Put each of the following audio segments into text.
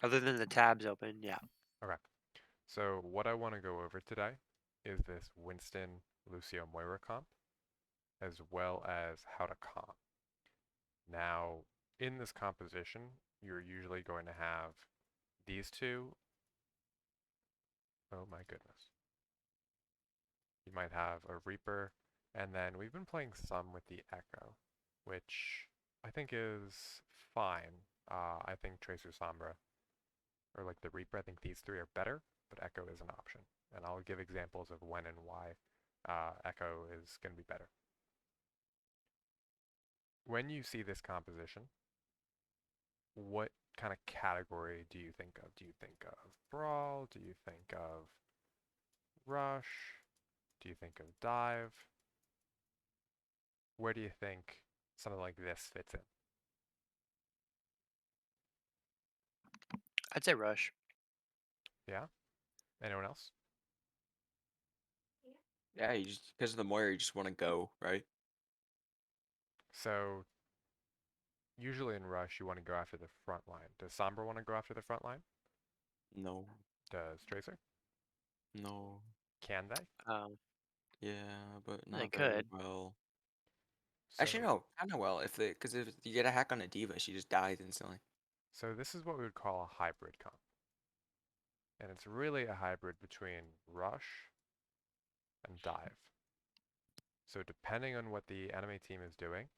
Other than the tabs open, yeah. Okay. So what I want to go over today is this Winston Lucio Moira comp, as well as how to comp. Now, in this composition, you're usually going to have these two. Oh my goodness. You might have a Reaper, and then we've been playing some with the Echo, which I think is fine. I think Tracer Sombra, or like the Reaper, I think these three are better, but Echo is an option. And I'll give examples of when and why Echo is going to be better. When you see this composition, what kind of category do you think of? Do you think of Brawl? Do you think of Rush? Do you think of Dive? Where do you think something like this fits in? I'd say rush. Yeah? Anyone else? Yeah, you just because of the Moira, you just want to go, right? So usually in Rush, you want to go after the front line. Does Sombra want to go after the front line? No, Does Tracer? no. Can they? Um, Yeah, but they not very could. well. Actually, So, no, kind of well. Because if you get a hack on a diva, she just dies instantly. so this is what we would call a hybrid comp. And it's really a hybrid between Rush and Dive. So depending on what the enemy team is doing,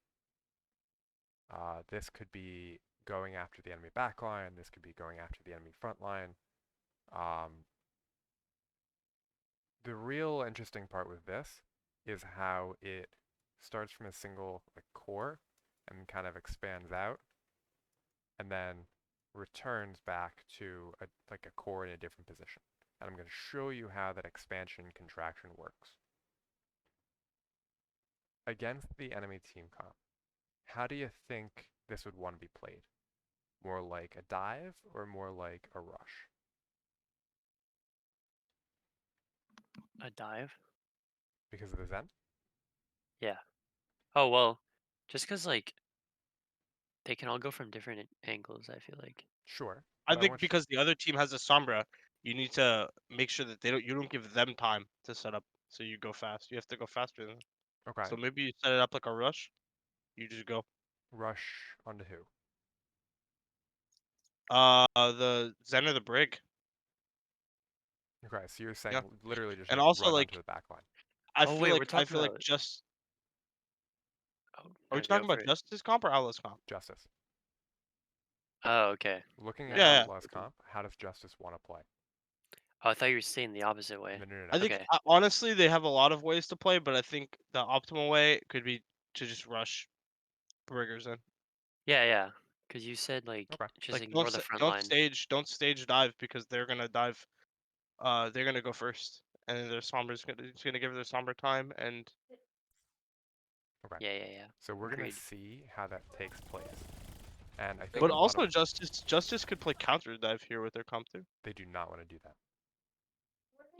this could be going after the enemy backline, this could be going after the enemy front line. Um, the real interesting part with this is how it starts from a single like core and kind of expands out and then returns back to like a core in a different position. And I'm going to show you how that expansion and contraction works. Against the enemy team comp, how do you think this would want to be played? More like a dive or more like a rush? A dive. Because of the Zen? Yeah. Oh well, just because like they can all go from different angles. I feel like. Sure. I But I think want because the other team has a Sombra, you need to make sure that you don't give them time to set up, so you go fast. You have to go faster than them. okay. So maybe you set it up like a rush. You just go. Rush onto who? The Zen or the Brig. Okay, so you're saying Yeah, literally just and like also run onto like the back line. Oh wait, we're I talking feel like about. just Oh are we no, go talking for about it. Justice comp or Atlas comp? Justice. Oh okay. Looking at Never mind. Yeah, Outlaw's comp, how does Justice want to play? Oh, I thought you were saying the opposite way. No, no, no, no. I think Okay. honestly they have a lot of ways to play, but I think the optimal way could be to just rush Briggers in. Yeah, yeah. Because you said like Okay. just ignore the front line. Don't stage dive because they're gonna dive. They're gonna go first, and then their Sombra's gonna it's gonna give their Sombra time, and Okay. Yeah, yeah, yeah. So we're gonna Agreed. see how that takes place. And I think but Wait, a lot of also Justice could play counter dive here with their comp too. they do not want to do that.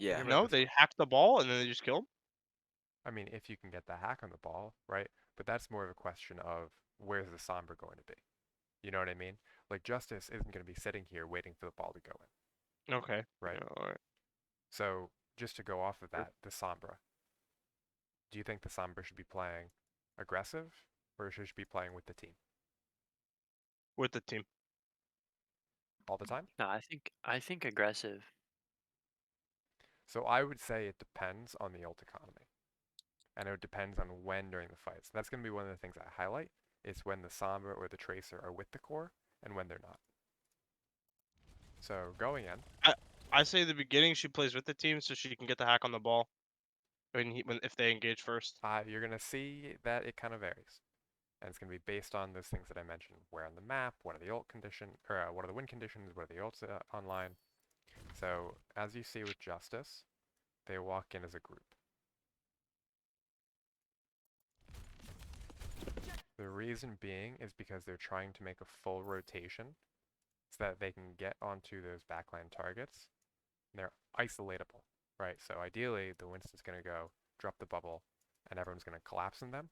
Think yeah. of it No, this way. they hack the ball and then they just kill him. I mean, if you can get the hack on the ball, right? But that's more of a question of where's the Sombra going to be? You know what I mean? Like Justice isn't going to be sitting here waiting for the ball to go in, Okay. right? Yeah, all right. So just to go off of Sure. that, the Sombra. Do you think the Sombra should be playing aggressive or should she be playing with the team With the team. all the time? No, I think aggressive. So I would say it depends on the ult economy. And it depends on when during the fight. So that's going to be one of the things I highlight is when the Sombra or the Tracer are with the core and when they're not. So going in, I I say the beginning she plays with the team so she can get the hack on the ball when if they engage first. you're going to see that it kind of varies. And it's going to be based on those things that I mentioned. Where on the map, what are the ult condition, or what are the win conditions, what are the ults online. So as you see with Justice, they walk in as a group. The reason being is because they're trying to make a full rotation so that they can get onto those backline targets. And they're isolatable, right? So ideally, the Winston's going to go drop the bubble, and everyone's going to collapse in them.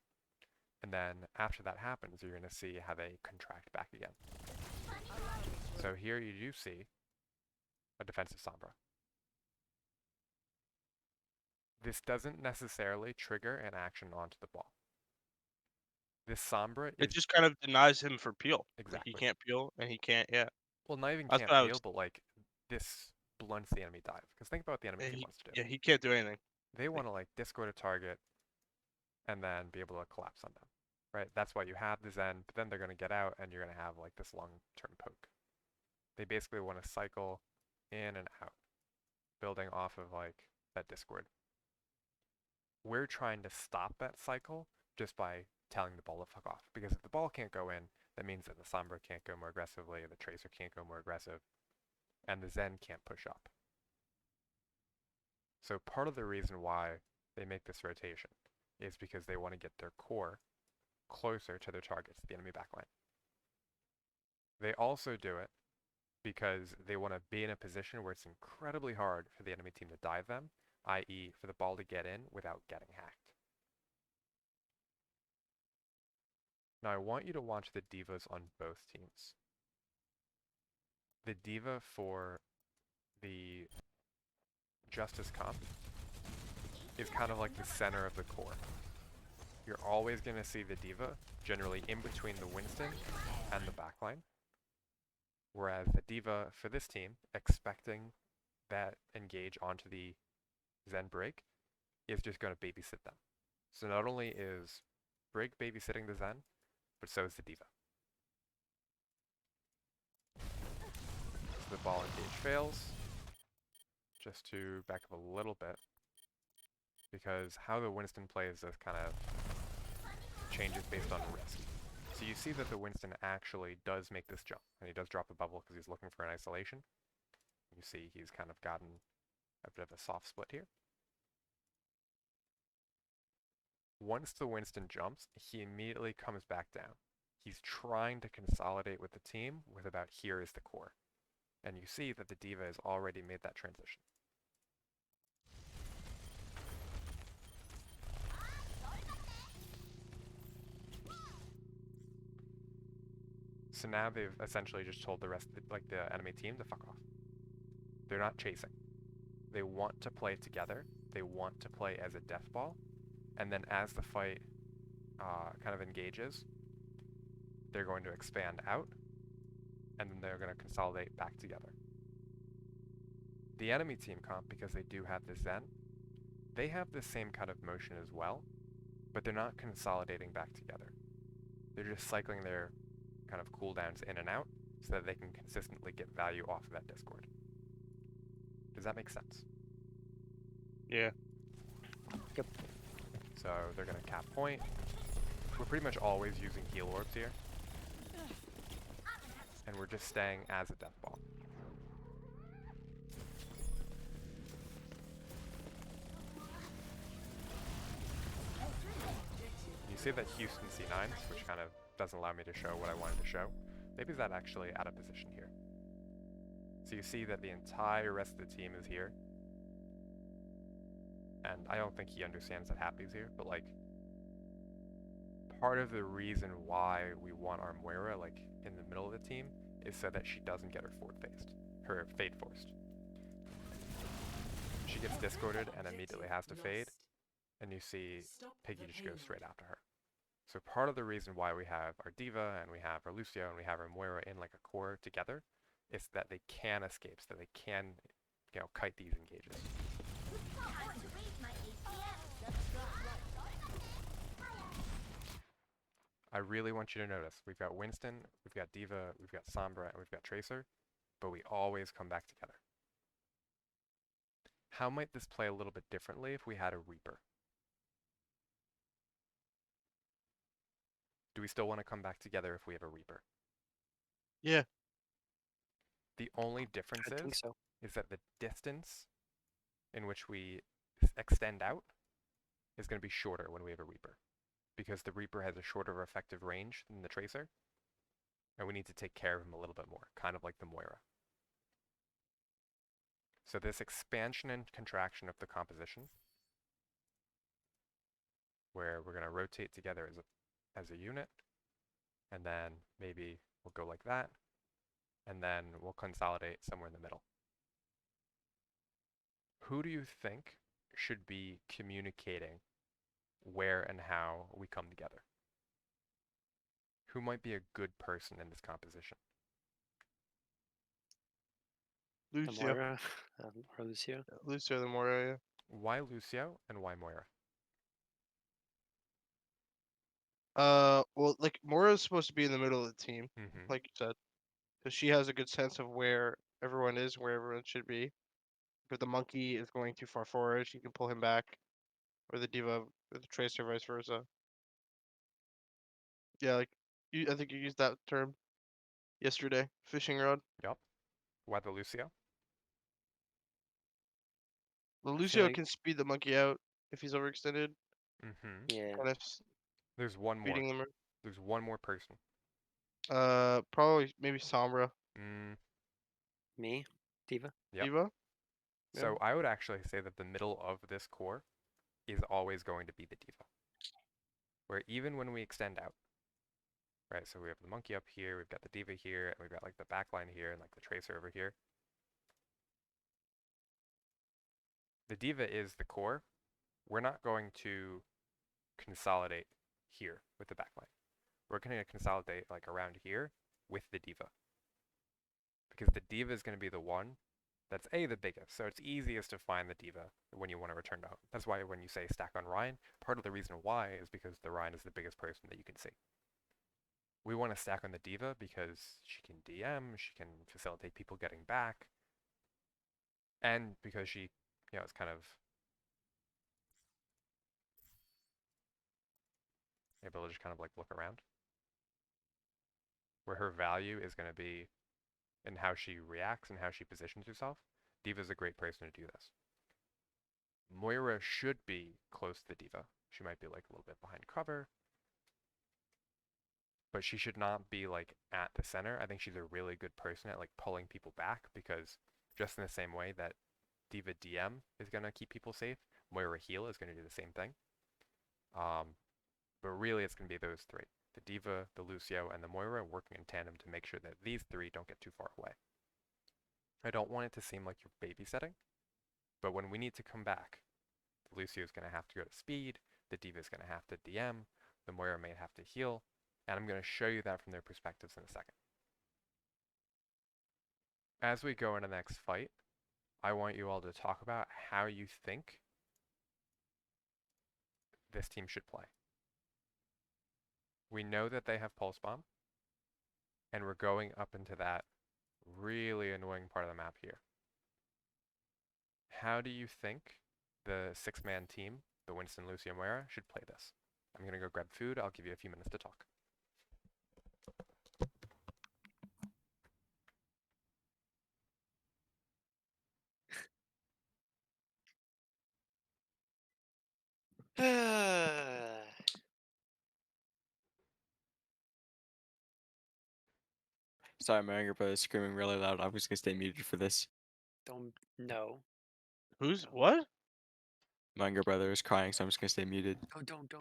And then after that happens, you're going to see how they contract back again. So here you do see a defensive Sombra. This doesn't necessarily trigger an action onto the ball. This Sombra It is just kind of denies him for peel. Like exactly. he can't peel and he can't. Yeah. Well, not even That's can't what I peel, was. but like this blunts the enemy dive. Because think about what the enemy Yeah, team he, wants to do. yeah, he can't do anything. They want to like discord a target and then be able to collapse on them, right? That's why you have the Zen, but then they're going to get out and you're going to have like this long-term poke. They basically want to cycle in and out, building off of like that discord. We're trying to stop that cycle just by telling the ball to fuck off. Because if the ball can't go in, that means that the Sombra can't go more aggressively, the Tracer can't go more aggressive, and the Zen can't push up. So part of the reason why they make this rotation is because they want to get their core closer to their targets, the enemy backline. They also do it because they want to be in a position where it's incredibly hard for the enemy team to dive them, i.e. for the ball to get in without getting hacked. Now I want you to watch the divas on both teams. The diva for the Justice comp is kind of like the center of the core. You're always going to see the diva generally in between the Winston and the backline. Whereas the diva for this team, expecting that engage onto the Zen break, is just going to babysit them. So not only is break babysitting the Zen, but so is the diva. So the ball engage fails. Just to back up a little bit, because how the Winston plays this kind of changes based on risk. So you see that the Winston actually does make this jump, and he does drop a bubble because he's looking for an isolation. You see he's kind of gotten a bit of a soft split here. Once the Winston jumps, he immediately comes back down. He's trying to consolidate with the team with about here is the core. And you see that the diva has already made that transition. So now they've essentially just told the rest of the enemy team to fuck off. They're not chasing. They want to play together. They want to play as a death ball. And then as the fight kind of engages, they're going to expand out, and then they're going to consolidate back together. The enemy team comp, because they do have the Zen, they have the same kind of motion as well, but they're not consolidating back together. They're just cycling their kind of cooldowns in and out so that they can consistently get value off of that discord. Does that make sense? Yeah. Yep. So they're going to cap point. We're pretty much always using heal orbs here. And we're just staying as a death ball. You see that Houston C9s, which kind of doesn't allow me to show what I wanted to show. Maybe that actually out of position here. So you see that the entire rest of the team is here. And I don't think he understands that Happy's here, but like, part of the reason why we want our Moira like in the middle of the team is so that she doesn't get her fade forced. She gets discorded and immediately has to fade, and you see Piggy just goes straight after her. So part of the reason why we have our Diva and we have our Lucio and we have our Moira in like a core together is that they can escape, so that they can, you know, kite these engages. I really want you to notice, we've got Winston, we've got Diva, we've got Sombra, and we've got Tracer, but we always come back together. How might this play a little bit differently if we had a Reaper? Do we still want to come back together if we have a Reaper? Yeah. The only difference I think so. is that the distance in which we extend out is going to be shorter when we have a Reaper, because the Reaper has a shorter effective range than the Tracer, and we need to take care of him a little bit more, kind of like the Moira. So this expansion and contraction of the composition, where we're going to rotate together as a unit, and then maybe we'll go like that, and then we'll consolidate somewhere in the middle. Who do you think should be communicating where and how we come together? Who might be a good person in this composition? The Lucio. Moira or Lucio. Lucio the Moira. Why Lucio and why Moira? Well, like Moira's supposed to be in the middle of the team, Mm-hmm. like you said, because she has a good sense of where everyone is, where everyone should be. If the monkey is going too far forward, she can pull him back, or the diva, or the tracer, vice versa. Yeah, like I think you used that term yesterday. Fishing rod. Yup. Why the Lucio? Well, I feel Lucio like can speed the monkey out if he's overextended, Mm-hmm. yeah, kind of There's one more. speeding them. There's one more person. Probably maybe Sombra. Mm, me, Diva. yep. Diva. Yeah. So I would actually say that the middle of this core is always going to be the diva. Where even when we extend out, right? So we have the monkey up here, we've got the diva here, and we've got like the backline here and like the tracer over here. The diva is the core. We're not going to consolidate here with the backline. We're going to consolidate like around here with the diva. Because the diva is going to be the one that's the biggest. So it's easiest to find the diva when you want to return to home. That's why when you say stack on Ryan, part of the reason why is because the Ryan is the biggest person that you can see. We want to stack on the diva because she can DM, she can facilitate people getting back, and because she, is kind of able to just kind of like look around. Where her value is going to be in how she reacts and how she positions herself. Diva's a great person to do this. Moira should be close to the diva. She might be like a little bit behind cover, but she should not be like at the center. I think she's a really good person at like pulling people back because just in the same way that Diva DM is going to keep people safe, Moira Heal is going to do the same thing. But really it's going to be those three. The Diva, the Lucio, and the Moira working in tandem to make sure that these three don't get too far away. I don't want it to seem like you're babysitting, but when we need to come back, the Lucio is going to have to go to speed, the Diva is going to have to DM, the Moira may have to heal, and I'm going to show you that from their perspectives in a second. As we go into the next fight, I want you all to talk about how you think this team should play. We know that they have Pulse Bomb, and we're going up into that really annoying part of the map here. How do you think the six-man team, the Winston, Lucio, Moira, should play this? I'm going to go grab food. I'll give you a few minutes to talk. Sorry, my younger brother's screaming really loud. I'm just gonna stay muted for this. Don't no. Who's No. what? My younger brother is crying, so I'm just gonna stay muted. Don't.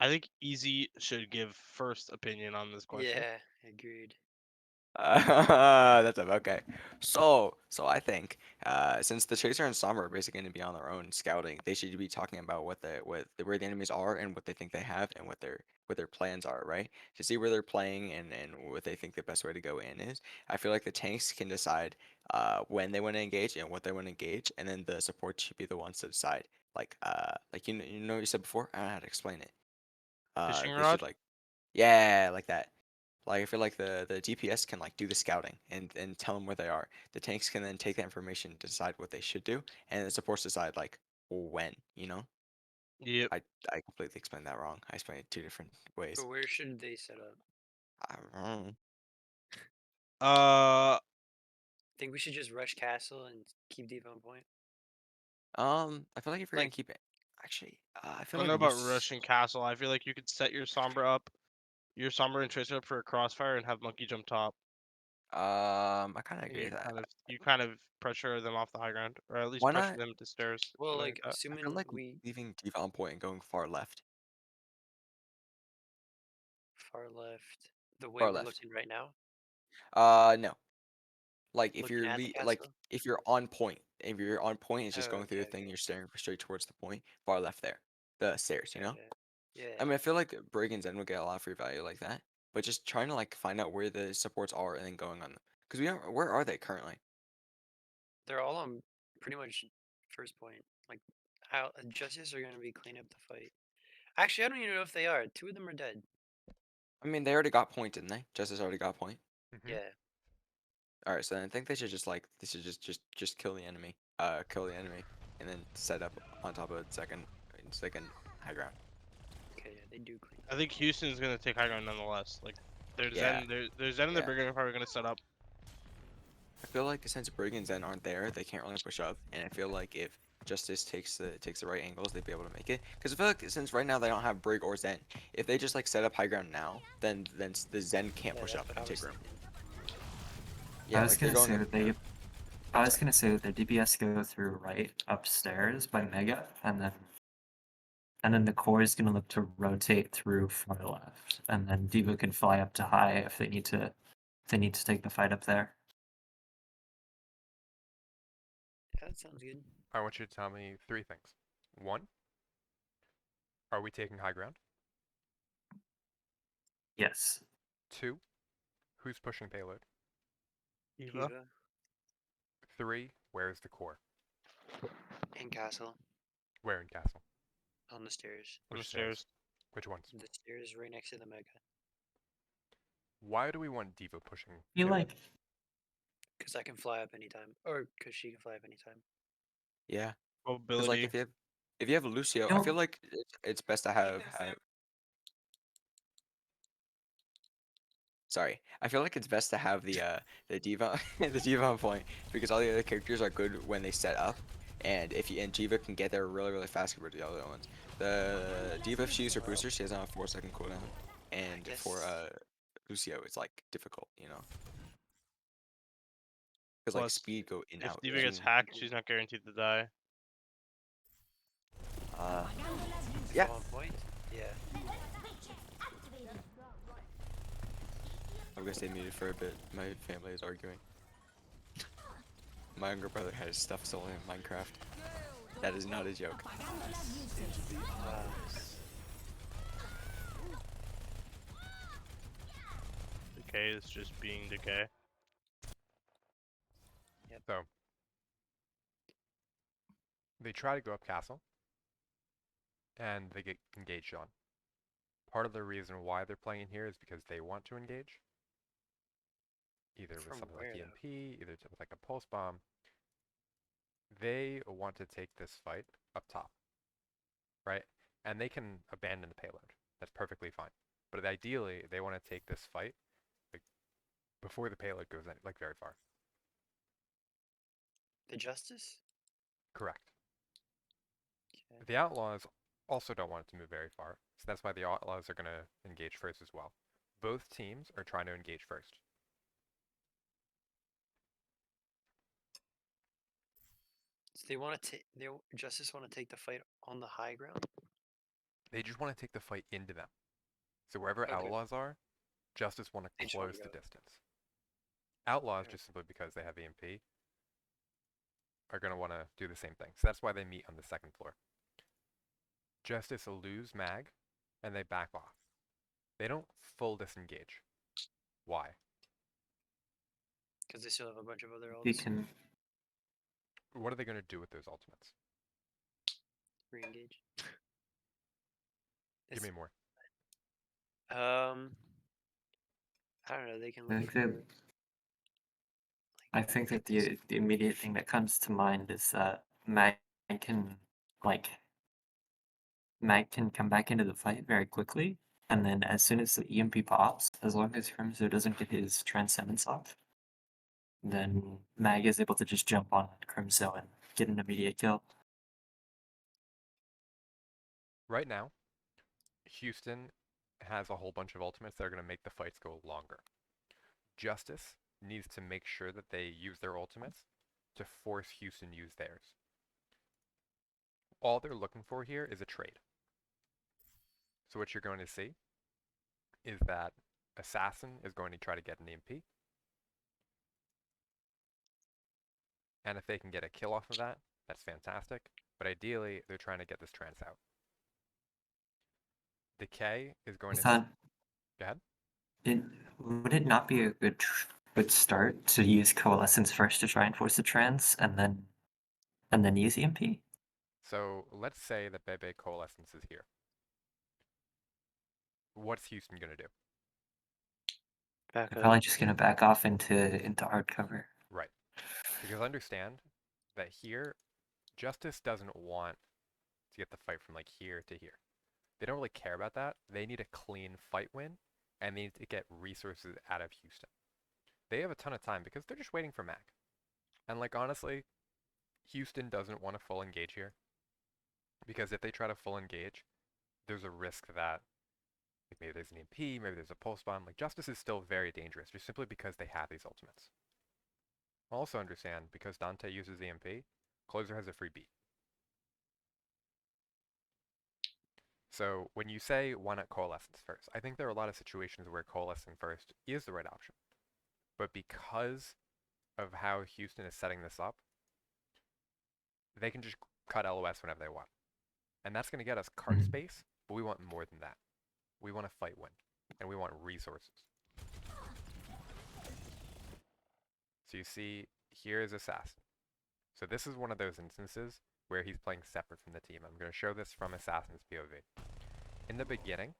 I think Easy should give first opinion on this question. Yeah, agreed. That's okay. So I think since the Tracer and Sombra are basically going to be on their own scouting, they should be talking about where the enemies are and what they think they have and what their plans are, right? To see where they're playing and what they think the best way to go in is. I feel like the tanks can decide when they want to engage and what they want to engage, and then the support should be the ones to decide. Like you know what you said before. I don't know how to explain it. Fishing They should rod. like that. Like I feel like the DPS can like do the scouting and tell them where they are. The tanks can then take that information to decide what they should do, and the supports decide like when. You know, Yep. I I completely explained that wrong. I explained it two different ways. But where should they set up? I don't know. Think we should just rush castle and keep Diva on point. I feel like if you're gonna Like keep it, actually, I I feel don't like know about Russian Castle. I feel like you could set your Sombra up, your Sombra and Tracer up for a crossfire and have Monkey jump top. I kind of And agree with that. you kind of pressure them off the high ground, or at least Why pressure not? them to stairs. well, Something like like that. I feel assuming like we leaving Diva on point and going far left. far left the way Far we're left. looking right now. No. Like if Looking you're at the like castle? if you're on point, if you're on point, it's Oh, just going through okay, the thing. okay. You're staring straight towards the point, far left there, the stairs. You know. Gotcha. Yeah. I mean, I feel like Brigand's End would get a lot of free value like that, but just trying to like find out where the supports are and then going on them. Because we don't. Where are they currently? They're all on pretty much first point. Like, how Justice are going to be cleaning up the fight. Actually, I don't even know if they are. Two of them are dead. I mean, they already got point, didn't they? Justice already got point. Mm-hmm. Yeah. All right, so then I think they should just like they should just kill the enemy. Kill the enemy, and then set up on top of the second high ground. Okay, yeah, they do clean. I think Houston's gonna take high ground nonetheless. Like, there's Yeah. Zen, there's Zen and the Yeah. Brigand are probably gonna set up. I feel like since Brigands End aren't there, they can't really push up, and I feel like if Justice takes the right angles, they'd be able to make it. Because I feel like since right now they don't have Brig or Zen, if they just like set up high ground now, then the Zen can't Yeah, push that's up what I and was take room. thinking. Yeah, I was like they're gonna going say up. that they. Yeah. I I'm was sorry. gonna say that their DPS go through right upstairs by Mega, and then the core is gonna look to rotate through far left, and then Diva can fly up to high if they need to. If they need to take the fight up there. Yeah, that sounds good. I want you to tell me three things. One, are we taking high ground? Yes. Two, who's pushing payload? Eva. Kiva Three, where's the core? and Castle Where in castle? on the stairs. On the Which stairs. Which ones? The stairs right next to the Mega. Why do we want Diva pushing I feel payload? like Because I can fly up anytime. Or because she can fly up anytime. Yeah, because like Mobility. if you have Lucio, I feel don't like it's best to have. Sorry, I feel like it's best to have the diva the diva on point because all the other characters are good when they set up, and if you and Diva can get there really fast compared to the other ones. The diva, if she uses her booster, she has on a 4-second cooldown, and for guess- Lucio, it's like difficult, you know, because like Plus, speed go in if out. Diva gets zoom. hacked, she's not guaranteed to die. Uh, Is yeah. that on point? Yeah. I'm gonna stay muted for a bit. My family is arguing. My younger brother had his stuff stolen in Minecraft. That is not a joke. Decay is just being decay. So, they try to go up castle, and they get engaged on. Part of the reason why they're playing here is because they want to engage. Either with From something where, like though? EMP, either with like a pulse bomb. They want to take this fight up top, right? And they can abandon the payload. That's perfectly fine. But ideally, they want to take this fight like before the payload goes in, like very far. The Justice? Correct. Okay. The Outlaws also don't want it to move very far, so that's why the Outlaws are going to engage first as well. Both teams are trying to engage first. So they want to take. They Justice want to take the fight on the high ground. They just want to take the fight into them. So wherever Okay. Outlaws are, Justice want They to just wanna close the go. distance. Outlaws, Okay. just simply because they have EMP, are going to want to do the same thing. So that's why they meet on the second floor. Justice lose mag, and they back off. They don't full disengage. Why? Because they still have a bunch of other you ults. can. What are they going to do with those ultimates? Re-engage. Give It's- me more. I don't know. They can I look think for. that I think that the immediate thing that comes to mind is that can like Mag can come back into the fight very quickly, and then as soon as the EMP pops, as long as Crimso doesn't get his Transcendence off, then Mag is able to just jump on Crimso and get an immediate kill. Right now, Houston has a whole bunch of ultimates that are going to make the fights go longer. Justice needs to make sure that they use their ultimates to force Houston to use theirs. All they're looking for here is a trade. So what you're going to see is that Assassin is going to try to get an EMP. And if they can get a kill off of that, that's fantastic. But ideally, they're trying to get this trance out. Decay is going Is to... that Go ahead. it? Would it not be a good start to use Coalescence first to try and force the trance, and then use EMP? So let's say that Bebe Coalescence is here. What's Houston going to do? Back They're up. probably just gonna back off into hard cover. Right. Because understand that here, Justice doesn't want to get the fight from like here to here. They don't really care about that. They need a clean fight win, and they need to get resources out of Houston. They have a ton of time because they're just waiting for Mac. And like honestly, Houston doesn't want to full engage here. Because if they try to full engage, there's a risk that like maybe there's an EMP, maybe there's a pulse bomb. Like Justice is still very dangerous just simply because they have these ultimates. Also understand, because Dante uses EMP, Closer has a free beat. So when you say why not Coalescence first, I think there are a lot of situations where Coalescing first is the right option. But because of how Houston is setting this up, they can just cut LOS whenever they want. And that's going to get us card Mhm. space, but we want more than that. We want a fight win, and we want resources. So you see, here is Assassin. So this is one of those instances where he's playing separate from the team. I'm going to show this from Assassin's POV. In the beginning,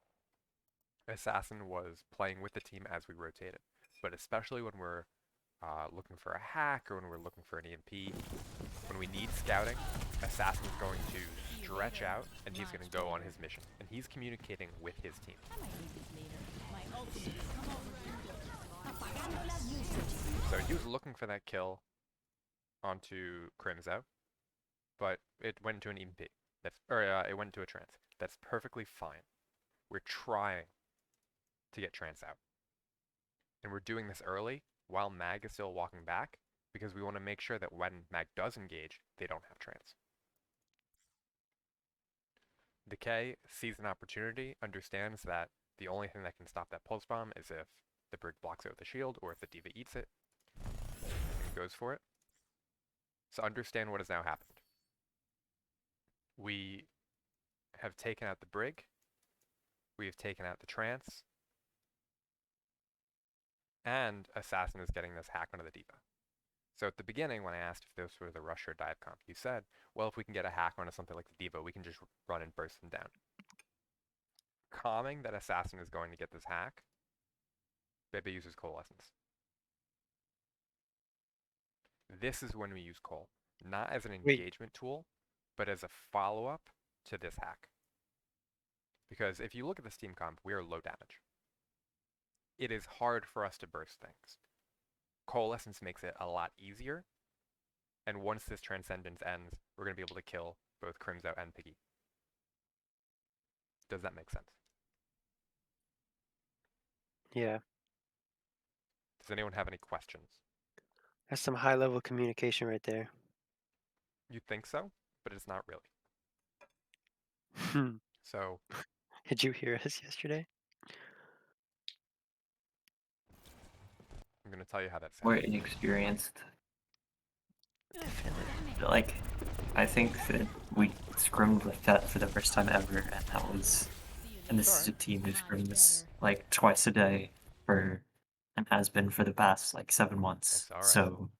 Assassin was playing with the team as we rotated, but especially when we're looking for a hack or when we're looking for an EMP, when we need scouting, Assassin is going to stretch out and he's going to go on his mission, and he's communicating with his team. So he was looking for that kill onto Crimzo, but it went to an EMP. It went to a trance. That's perfectly fine. We're trying to get trance out. And we're doing this early while Mag is still walking back because we want to make sure that when Mag does engage, they don't have trance. Decay sees an opportunity, understands that the only thing that can stop that pulse bomb is if the Brig blocks it with a shield or if the D.Va eats it, and goes for it. So understand what has now happened. We have taken out the Brig, we have taken out the trance, and Assassin is getting this hack onto the D.Va. So at the beginning, when I asked if this was a rush or dive comp, you said, well, if we can get a hack onto something like the D.Va, we can just run and burst them down. Calming that Assassin is going to get this hack, Bebe uses Coalescence. This is when we use Cole, not as an Wait. engagement tool, but as a follow-up to this hack. Because if you look at the Steam comp, we are low damage. It is hard for us to burst things. Coalescence makes it a lot easier, and once this Transcendence ends, we're going to be able to kill both Crimzo and Piggy. Does that make sense? Yeah, Does anyone have any questions? that's some high-level communication right there. You'd think so, but it's not really. Hmm. So Did you hear us yesterday? I'm going to tell you how that We're sounds. inexperienced. I feel it. But, like, I think that we scrimmed with that for the first time ever, and that was. And this is a team who scrims like twice a day for, and has been for the past like 7 months. It's all right. So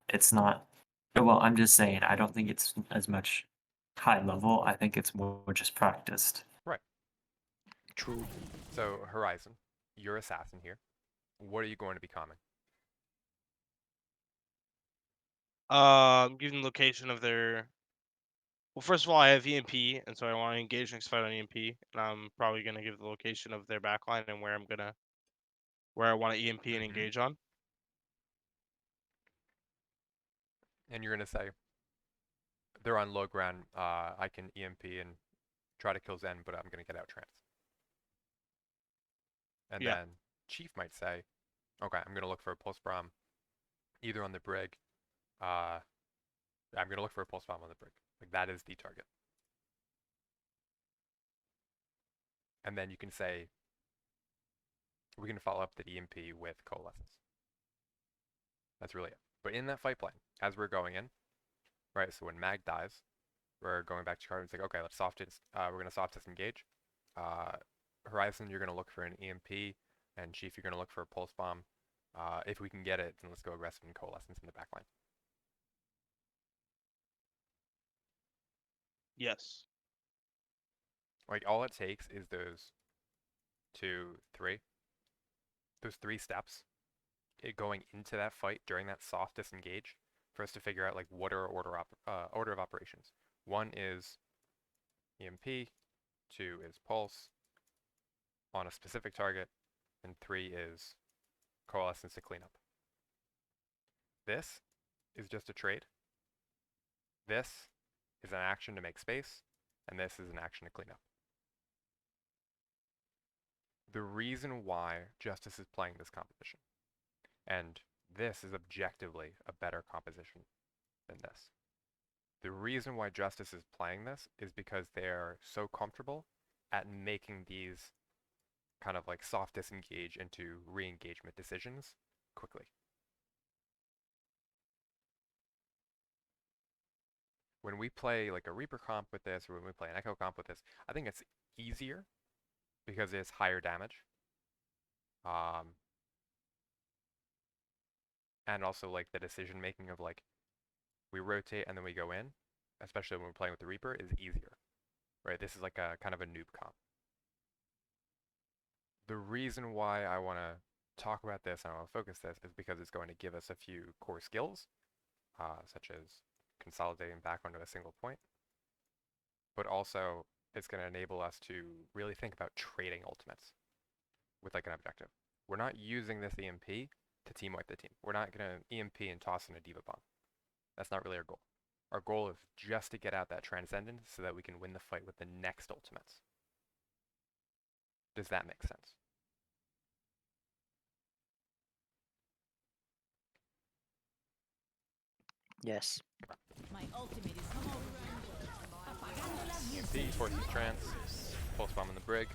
it's not. Well, I'm just saying. I don't think it's as much high level. I think it's more just practiced. Right. True. So Horizon, you're Assassin here. What are you going to be calming? Given the location of their. Well, first of all, I have EMP, and so I want to engage next fight on EMP, and I'm probably gonna give the location of their backline and where I want to EMP and engage on. And you're going to say, they're on low ground, I can EMP and try to kill Zen, but I'm going to get out trance. And Yeah. then Chief might say, okay, I'm going to look for a pulse bomb either on the Brig. I'm going to look for a pulse bomb on the Brig. Like, that is the target. And then you can say, we can follow up the EMP with Coalescence. That's really it. But in that fight plan, as we're going in, right? So when Mag dies, we're going back to card. It's like, okay, let's we're gonna soft disengage. Uh, Horizon, you're gonna look for an EMP, and Chief, you're gonna look for a pulse bomb. If we can get it, then let's go aggressive and coalescence in the backline. Yes. Like all it takes is those those 3 steps, going into that fight during that soft disengage, for us to figure out like what are order of operations. 1 is EMP, 2 is pulse on a specific target, and 3 is coalescence to clean up. This is just a trade. This is an action to make space, and this is an action to clean up. The reason why Justice is playing this composition, and this is objectively a better composition than this. The reason why Justice is playing this is because they're so comfortable at making these kind of like soft disengage into re-engagement decisions quickly. When we play like a Reaper comp with this, or when we play an Echo comp with this, I think it's easier because it's higher damage. And also like the decision making of like, we rotate and then we go in, especially when we're playing with the Reaper, is easier, right? This is like a kind of a noob comp. The reason why I want to talk about this and I want to focus this is because it's going to give us a few core skills, such as consolidating back onto a single point, but also it's going to enable us to really think about trading ultimates with like an objective. We're not using this EMP to team wipe the team. We're not going to EMP and toss in a Diva Bomb. That's not really our goal. Our goal is just to get out that Transcendence so that we can win the fight with the next ultimates. Does that make sense? Yes. My ultimate is come over. Apagando las EMP, forces trance, pulse bomb in the brig.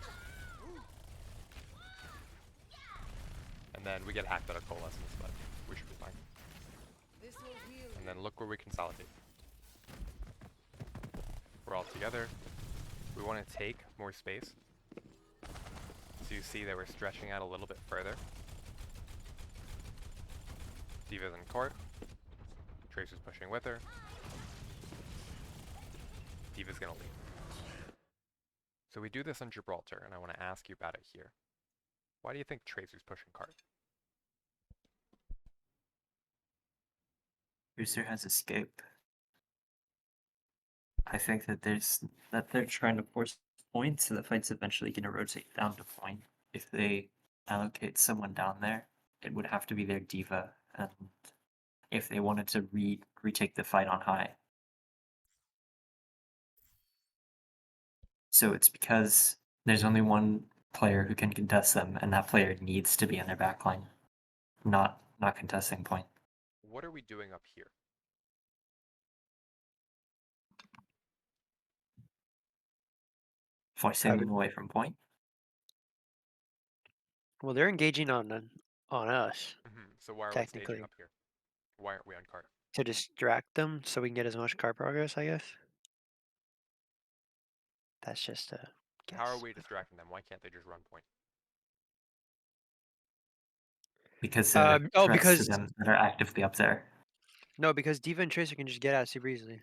And then we get hacked out of coalescence, but we should be fine. And then look where we consolidate. We're all together. We want to take more space. So you see that we're stretching out a little bit further. Diva's in court. Tracer's pushing with her. Diva's gonna leave. So we do this on Gibraltar, and I want to ask you about it here. Why do you think Tracer's pushing card? User has escape. I think that they're trying to force points, so the fight's eventually going to rotate down to point. If they allocate someone down there, it would have to be their diva, and if they wanted to retake the fight on high. So it's because there's only one player who can contest them, and that player needs to be on their backline, not contesting point. What are we doing up here? Forcing them away from point. Well, they're engaging on us So why are we technically staging up here? Why aren't we on card? to distract them so we can get as much card progress, I guess. That's just a guess. How are we distracting them? Why can't they just run point? Because there are threats because to them that are actively up there. no, because Diva and Tracer can just get out super easily.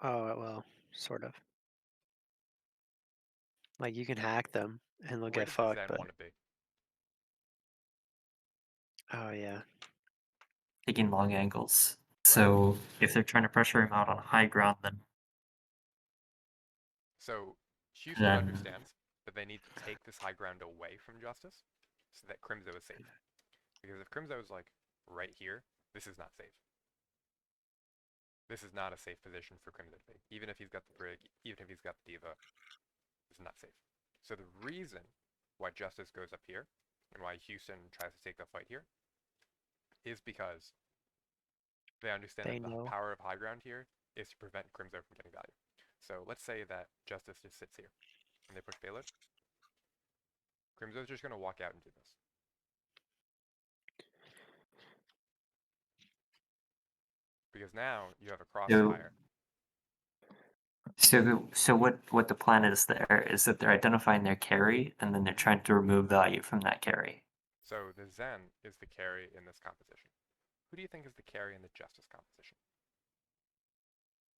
Well, sort of. Like you can hack them and they'll Where get does fucked, Zen but want to be? oh yeah. Taking long angles. So if they're trying to pressure him out on high ground, then So Houston Then- understands that they need to take this high ground away from Justice so that Crimzo is safe. Because if Crimzo is like right here, this is not safe. This is not a safe position for Crimzo to be. Even if he's got the Brig, even if he's got the Diva, this is not safe. So the reason why Justice goes up here and why Houston tries to take the fight here is because they understand They that know. the power of high ground here is to prevent Crimzo from getting value. So let's say that Justice just sits here and they push payload. Crimzo's just going to walk out and do this. because now you have a crossfire. So what the plan is there is that they're identifying their carry and then they're trying to remove value from that carry. So the Zen is the carry in this composition. Who do you think is the carry in the Justice composition?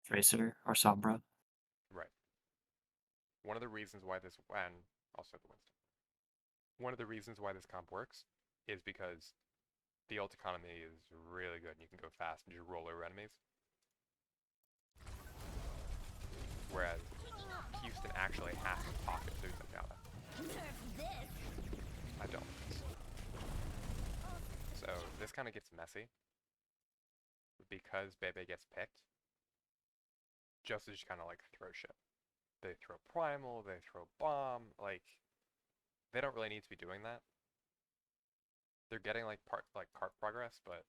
Tracer or Sombra. Right. One of the reasons why this, and also the Winston. One of the reasons why this comp works is because the ult economy is really good and you can go fast and just roll over enemies. Whereas Houston actually has to pocket through Zenyatta. I don't. So this kind of gets messy. Because Bebe gets picked, Justice just kind of like throw shit. They throw Primal, they throw Bomb, like, they don't really need to be doing that. They're getting like cart progress, but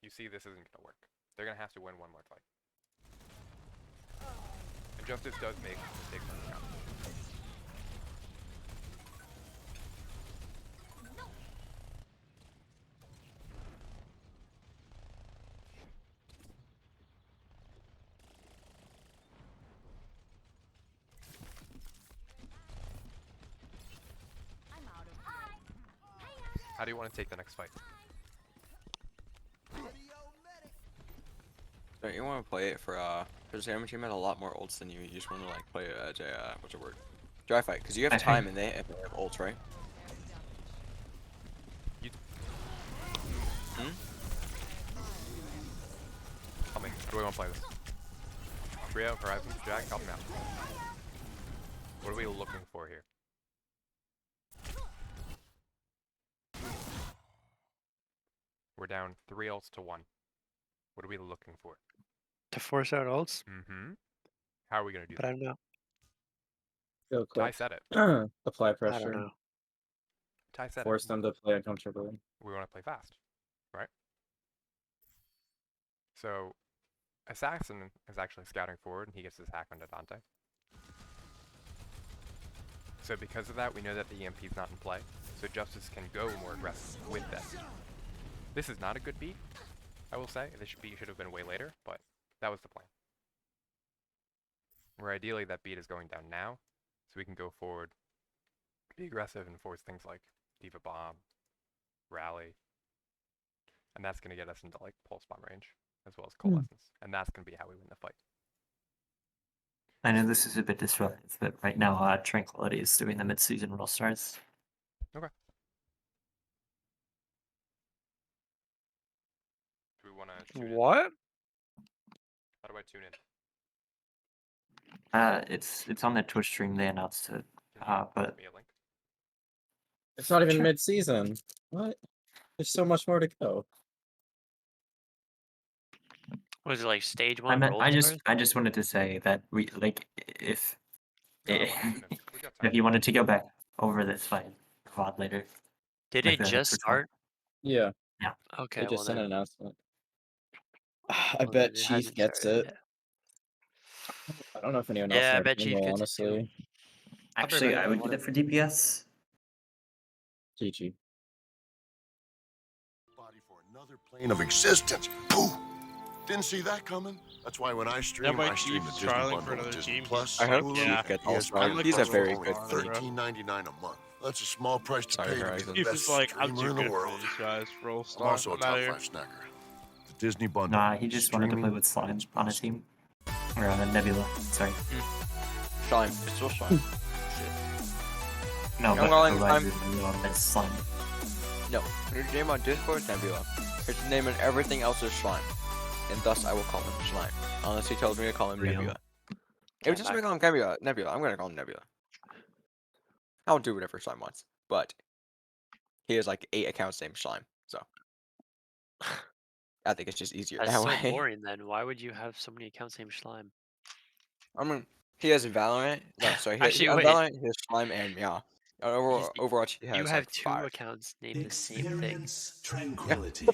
you see this isn't gonna work. They're gonna have to win one more fight. And Justice does make mistakes on this competition. How do you want to take the next fight? Don't you want to play it for because the team has a lot more ults than you. You just want to like play it as a what's the word? Dry fight, because you have time and they have ults, right? Tell me, how do we want to play this? Rio, Horizon, Jack, help me out. What are we looking for here? We're down 3 ults to 1. What are we looking for? To force out ults, Mm-hmm. How are we going to do but I that? don't know. Go Ty quick. said it. Apply I don't pressure. know. Ty said Force it. them to play uncomfortably. We want to play fast, right? So, Assassin is actually scouting forward and he gets his hack onto Dante. So because of that, we know that the EMP is not in play, so Justice can go more aggressive with that. This is not a good beat, I will say. This beat should have been way later, but that was the plan. Where ideally that beat is going down now, so we can go forward, be aggressive, and force things like Diva Bomb, Rally, and that's going to get us into like Pulse Bomb range, as well as Coalescence, and that's going to be how we win the fight. I know this is a bit disruptive, but right now Tranquility is doing the mid-season roll stars. Okay. Do we want to tune in? What? How do I tune in? It's on the Twitch stream. They announced it. Can you But send me a link? It's not even Sure. mid-season. What? There's so much more to go. Was it like stage I one meant roll I stars? just wanted to say that we like if No, I want to tune in. We got time. if you wanted to go back over this fight VOD later. Did like it the just Twitch one. start? Yeah, Okay, they well just sent an then, announcement. I well then bet it Chief hasn't gets started it. yet. I don't know if anyone else Yeah, in I our bet team Chief will, gets it too. honestly. Actually, ready I for would one. get it for DPS. GG. Body for another plane of existence. Pooh! Didn't see that coming. That's why when I stream, my I stream the Chief's Disney trialing bundle for another with Disney team, Plus, I hope Hulu, Yeah. Chief gets ESPN, all-star. like He's a the very role good on, player. bro. $13.99 a month. That's a small price to Sorry, pay to be Horizon. the Chief best is like, I'm streamer too in the good for world. these guys. Roll I'm star. also a I'm out top of here. 5 snacker. The Disney bundle. Nah, he just wanted to play Streaming with Slime it's on a possible. team. Or Nebula. Sorry. Slime. It's still slime. No, I'm but calling Horizon is Slime. No. His name on Discord is Nebula. His name and everything else is slime. And thus I will call him slime. Unless he tells me to call him Real. Nebula. If Yeah, he tells me to call him Nebula, I'm gonna call him Nebula. I'll do whatever slime wants. But he has like 8 accounts named slime, so I think it's just easier That's that so way. boring then. Why would you have so many accounts named Slime? I mean, he has Valorant. No, sorry. Actually, On wait. Valorant, he has slime and Meow. He's- Overwatch, he has You have like 2 5. accounts named the same thing. Experience tranquility.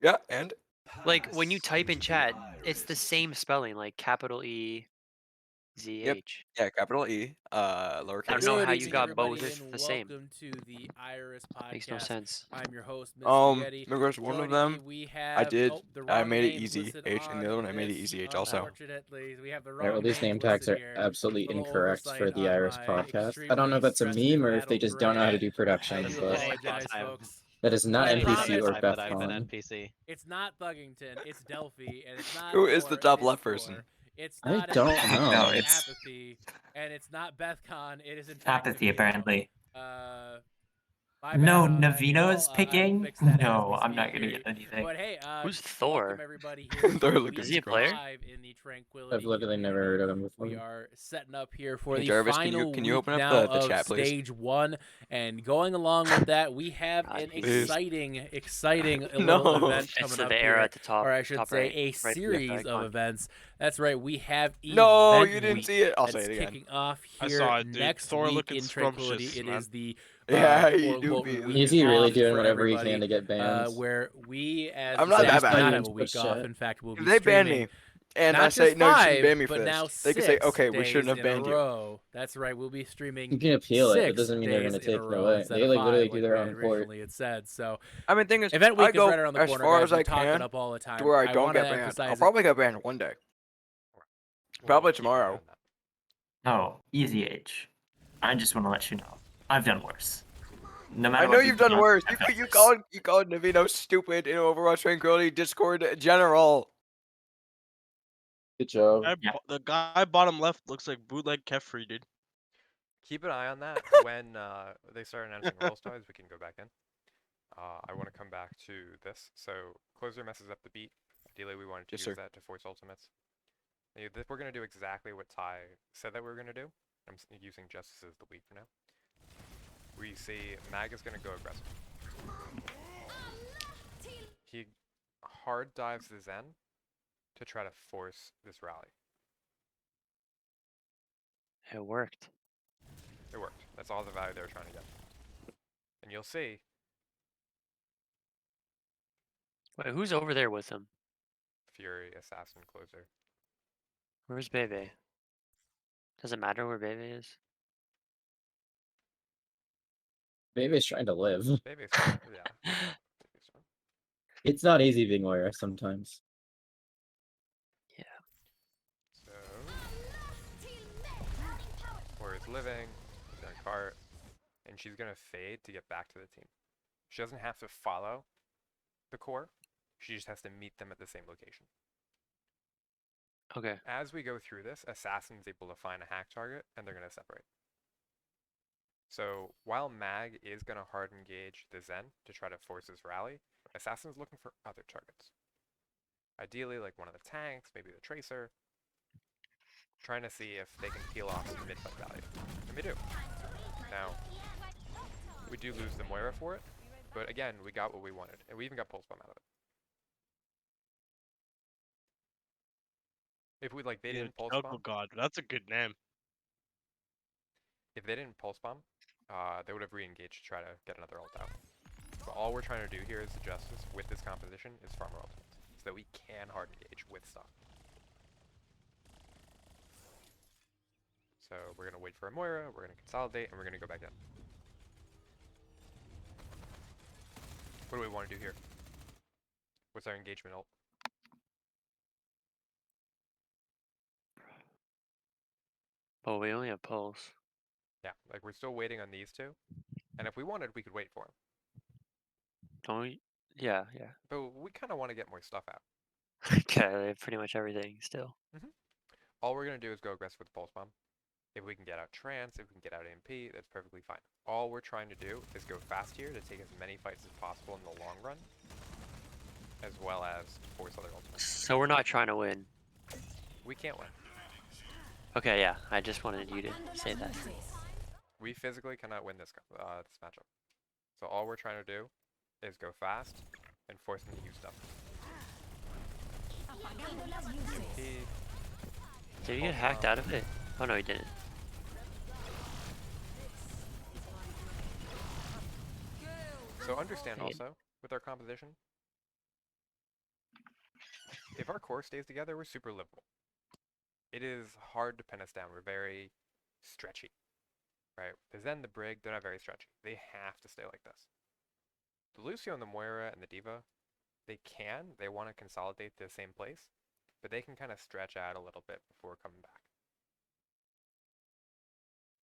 Yeah, and Like when you Pass type in into chat, the it's the iris. same spelling, like capital E, ZH. Yeah, capital E, I lowercase. don't know Good how you evening, got everybody, both and the same. welcome to the Iris Makes no podcast. sense. I'm your host, Mr. Yeti. Because one of Joining me, them we I have did. the I wrong made it names easy listed H, and the other on one I made it this, easy H also. Unfortunately, we have the Alright, wrong well, these name names tags listed are here. absolutely Little incorrect for oversight the on Iris my podcast. I don't know if extremely that's a meme or if they stressed-embattled just don't know how to brain. do production, I do but apologize, folks. that is not I NPC promise or it's- that I've been Bethcon. NPC. It's not Thuggington. It's Delphi, and it's not. Who is the Thor, top it is left Thor. person? It's I not. don't Apathy, know. No, it's Apathy, and it's not Bethcon. It is in fact apathy, Navino. apparently. My No, bad on that, Navino's y'all. I will picking? fix that as No, we I'm not speak gonna here. get anything. But hey, Who's welcome Thor? everybody here to Thor looking Is he a League player? 5 in the Tranquility I've literally never heard of him before. We are setting up here for Hey, the Jarvis, final can you week open up now the of chat, please? stage 1, and going along with that, we have God, an please. exciting No. little event It's coming the up arrow here, at the top. or I should top say, right, a right beneath the series of icon. events. That's right, we have No, Event you didn't Week. see it. I'll That's say it again. kicking off I here saw it, dude. next Thor week looking in Tranquility. scrumptious, It man. is the Yeah, you quote do unquote be. week Is he really off doing for whatever he everybody, can to get banned? where we as I'm the not staff that do bad. not have a But week off. shit. In fact, we'll If be they ban streaming me, and not I say just no, you shouldn't 5, ban me for but now this. They can say, 6 okay, we shouldn't days have in banned a you. row. That's right, we'll be streaming You can appeal it. That 6 doesn't mean they're days gonna in a take it row away. instead They of like 5, literally do like their we had own court. originally had said. So I mean, thing is, Event I Week is go right around the as corner, far guys. as We I talk it can up all the time. to where I don't wanna get banned. I'll emphasize probably get banned one day. We'll Probably keep an eye tomorrow. on that. No, easy H. I just want to let you know. I've done worse. No I matter know what you've people done do, worse. I've done You worse. called Navino stupid in Overwatch Tranquility Discord general. Good job. Yeah. The guy bottom left looks like bootleg Kefri, dude. Keep an eye on that. When they start announcing role styles, we can go back in. I want to come back to this. So closer messes up the beat. Ideally, we wanted to Yes, use sir. that to force ultimates. We're going to do exactly what Ty said that we were going to do. I'm using Justice as the weak for now. We see Mag is going to go aggressive. He hard dives the Zen to try to force this rally. It worked. It worked. That's all the value they were trying to get. And you'll see. Wait, who's over there with him? Fury, Assassin, Closer. Where's Bebe? Does it matter where Bebe is? Baby's trying to live. Baby's fine. Yeah. Baby's fine. It's not easy being Moira sometimes. So Moira's living, she's gonna cart, and she's gonna fade to get back to the team. She doesn't have to follow the core, she just has to meet them at the same location. Okay. As we go through this, Assassin's able to find a hack target, and they're gonna separate. So while Mag is gonna hard engage the Zen to try to force his rally, Assassin's looking for other targets. Ideally, like one of the tanks, maybe the Tracer, trying to see if they can peel off some mid-fight value. And they do. Now, we do lose the Moira for it, but again, we got what we wanted, and we even got Pulse Bomb out of it. If we, like, they didn't Pulse Jungle Bomb, God, that's a good name. if they didn't Pulse Bomb, they would have re-engaged to try to get another ult out. But all we're trying to do here is the Justice with this composition is farm our ultimates, so that we can hard engage with stuff. So we're going to wait for a Moira, we're going to consolidate, and we're going to go back in. What do we want to do here? What's our engagement ult? Oh, we only have Pulse. Yeah, like we're still waiting on these two. And if we wanted, we could wait for them. Don't we? Yeah, yeah. But we kind of want to get more stuff out. Okay, they have pretty much everything still. All we're going to do is go aggressive with the Pulse Bomb. If we can get out Trance, if we can get out MP, that's perfectly fine. All we're trying to do is go fast here to take as many fights as possible in the long run, as well as force other ultimates. So we're not trying to win. We can't win. Okay, yeah. I just wanted you to say that. We physically cannot win this this matchup. So all we're trying to do is go fast and force them to use stuff. MP. Did he get hacked out of it? Oh no, he didn't. So understand Fade. also, with our composition, if our core stays together, we're super livable. it is hard to pin us down. We're very stretchy, right? The Zen, the Brig, they're not very stretchy. They have to stay like this. The Lucio and the Moira and the Diva, they want to consolidate to the same place, but they can kind of stretch out a little bit before coming back.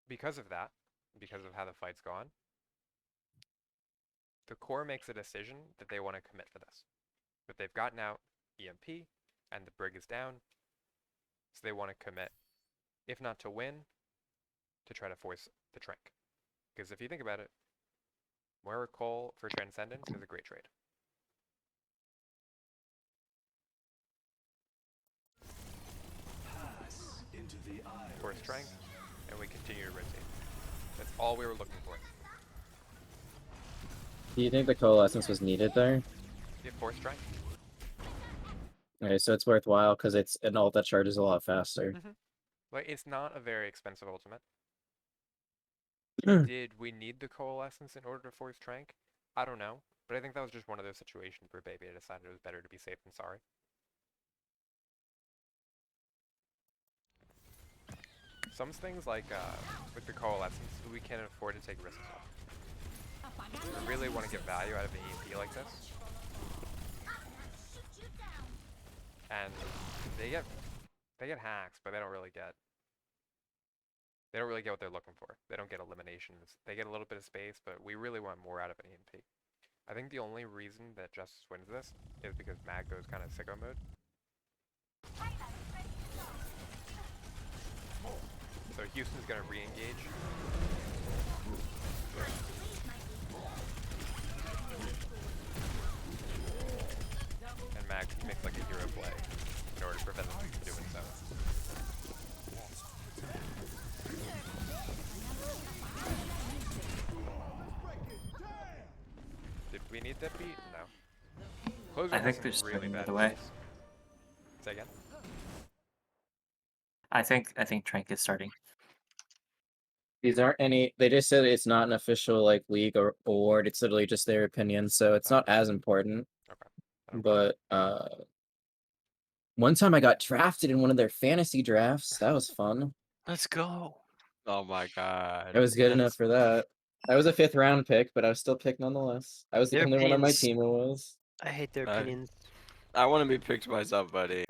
Because of that, because of how the fight's gone, the core makes a decision that they want to commit for this. But they've gotten out EMP, and the Brig is down, so they want to commit, if not to win, to try to force the Trank. Because if you think about it, Moira Cole for Transcendence is a great trade. Force Trank, and we continue to rotate. That's all we were looking for. Do you think the coalescence was needed there? Yeah, Force Trank. Okay, so it's worthwhile because it's an ult that charges a lot faster. Like, it's not a very expensive ultimate. Did we need the Coalescence in order to force Trank? I don't know, but I think that was just one of those situations where Baby decided it was better to be safe than sorry. Some things like with the Coalescence, we can't afford to take risks on. We really want to get value out of an EMP like this. And they get hacks, but they don't really get what they're looking for. They don't get eliminations. They get a little bit of space, but we really want more out of an EMP. I think the only reason that Justice wins this is because Mag goes kind of sicko mode. So Houston's going to re-engage. And Mag makes like a hero play in order to prevent them from doing so. Did we need that beat? No. Closer I think wasn't they're just really going the bad other way. choice. Say again? I think Trank is starting. These aren't any. They just said it's not an official like league or award. It's literally just their opinion, so it's not as important. Okay. But one time I got drafted in one of their fantasy drafts. That was fun. Let's go. Oh my god. I was good enough That's- for that. I was a 5th round pick, but I was still picked nonetheless. I was the Their only one on my opinions- team who was. I hate their I- opinions. I want to be picked myself, buddy.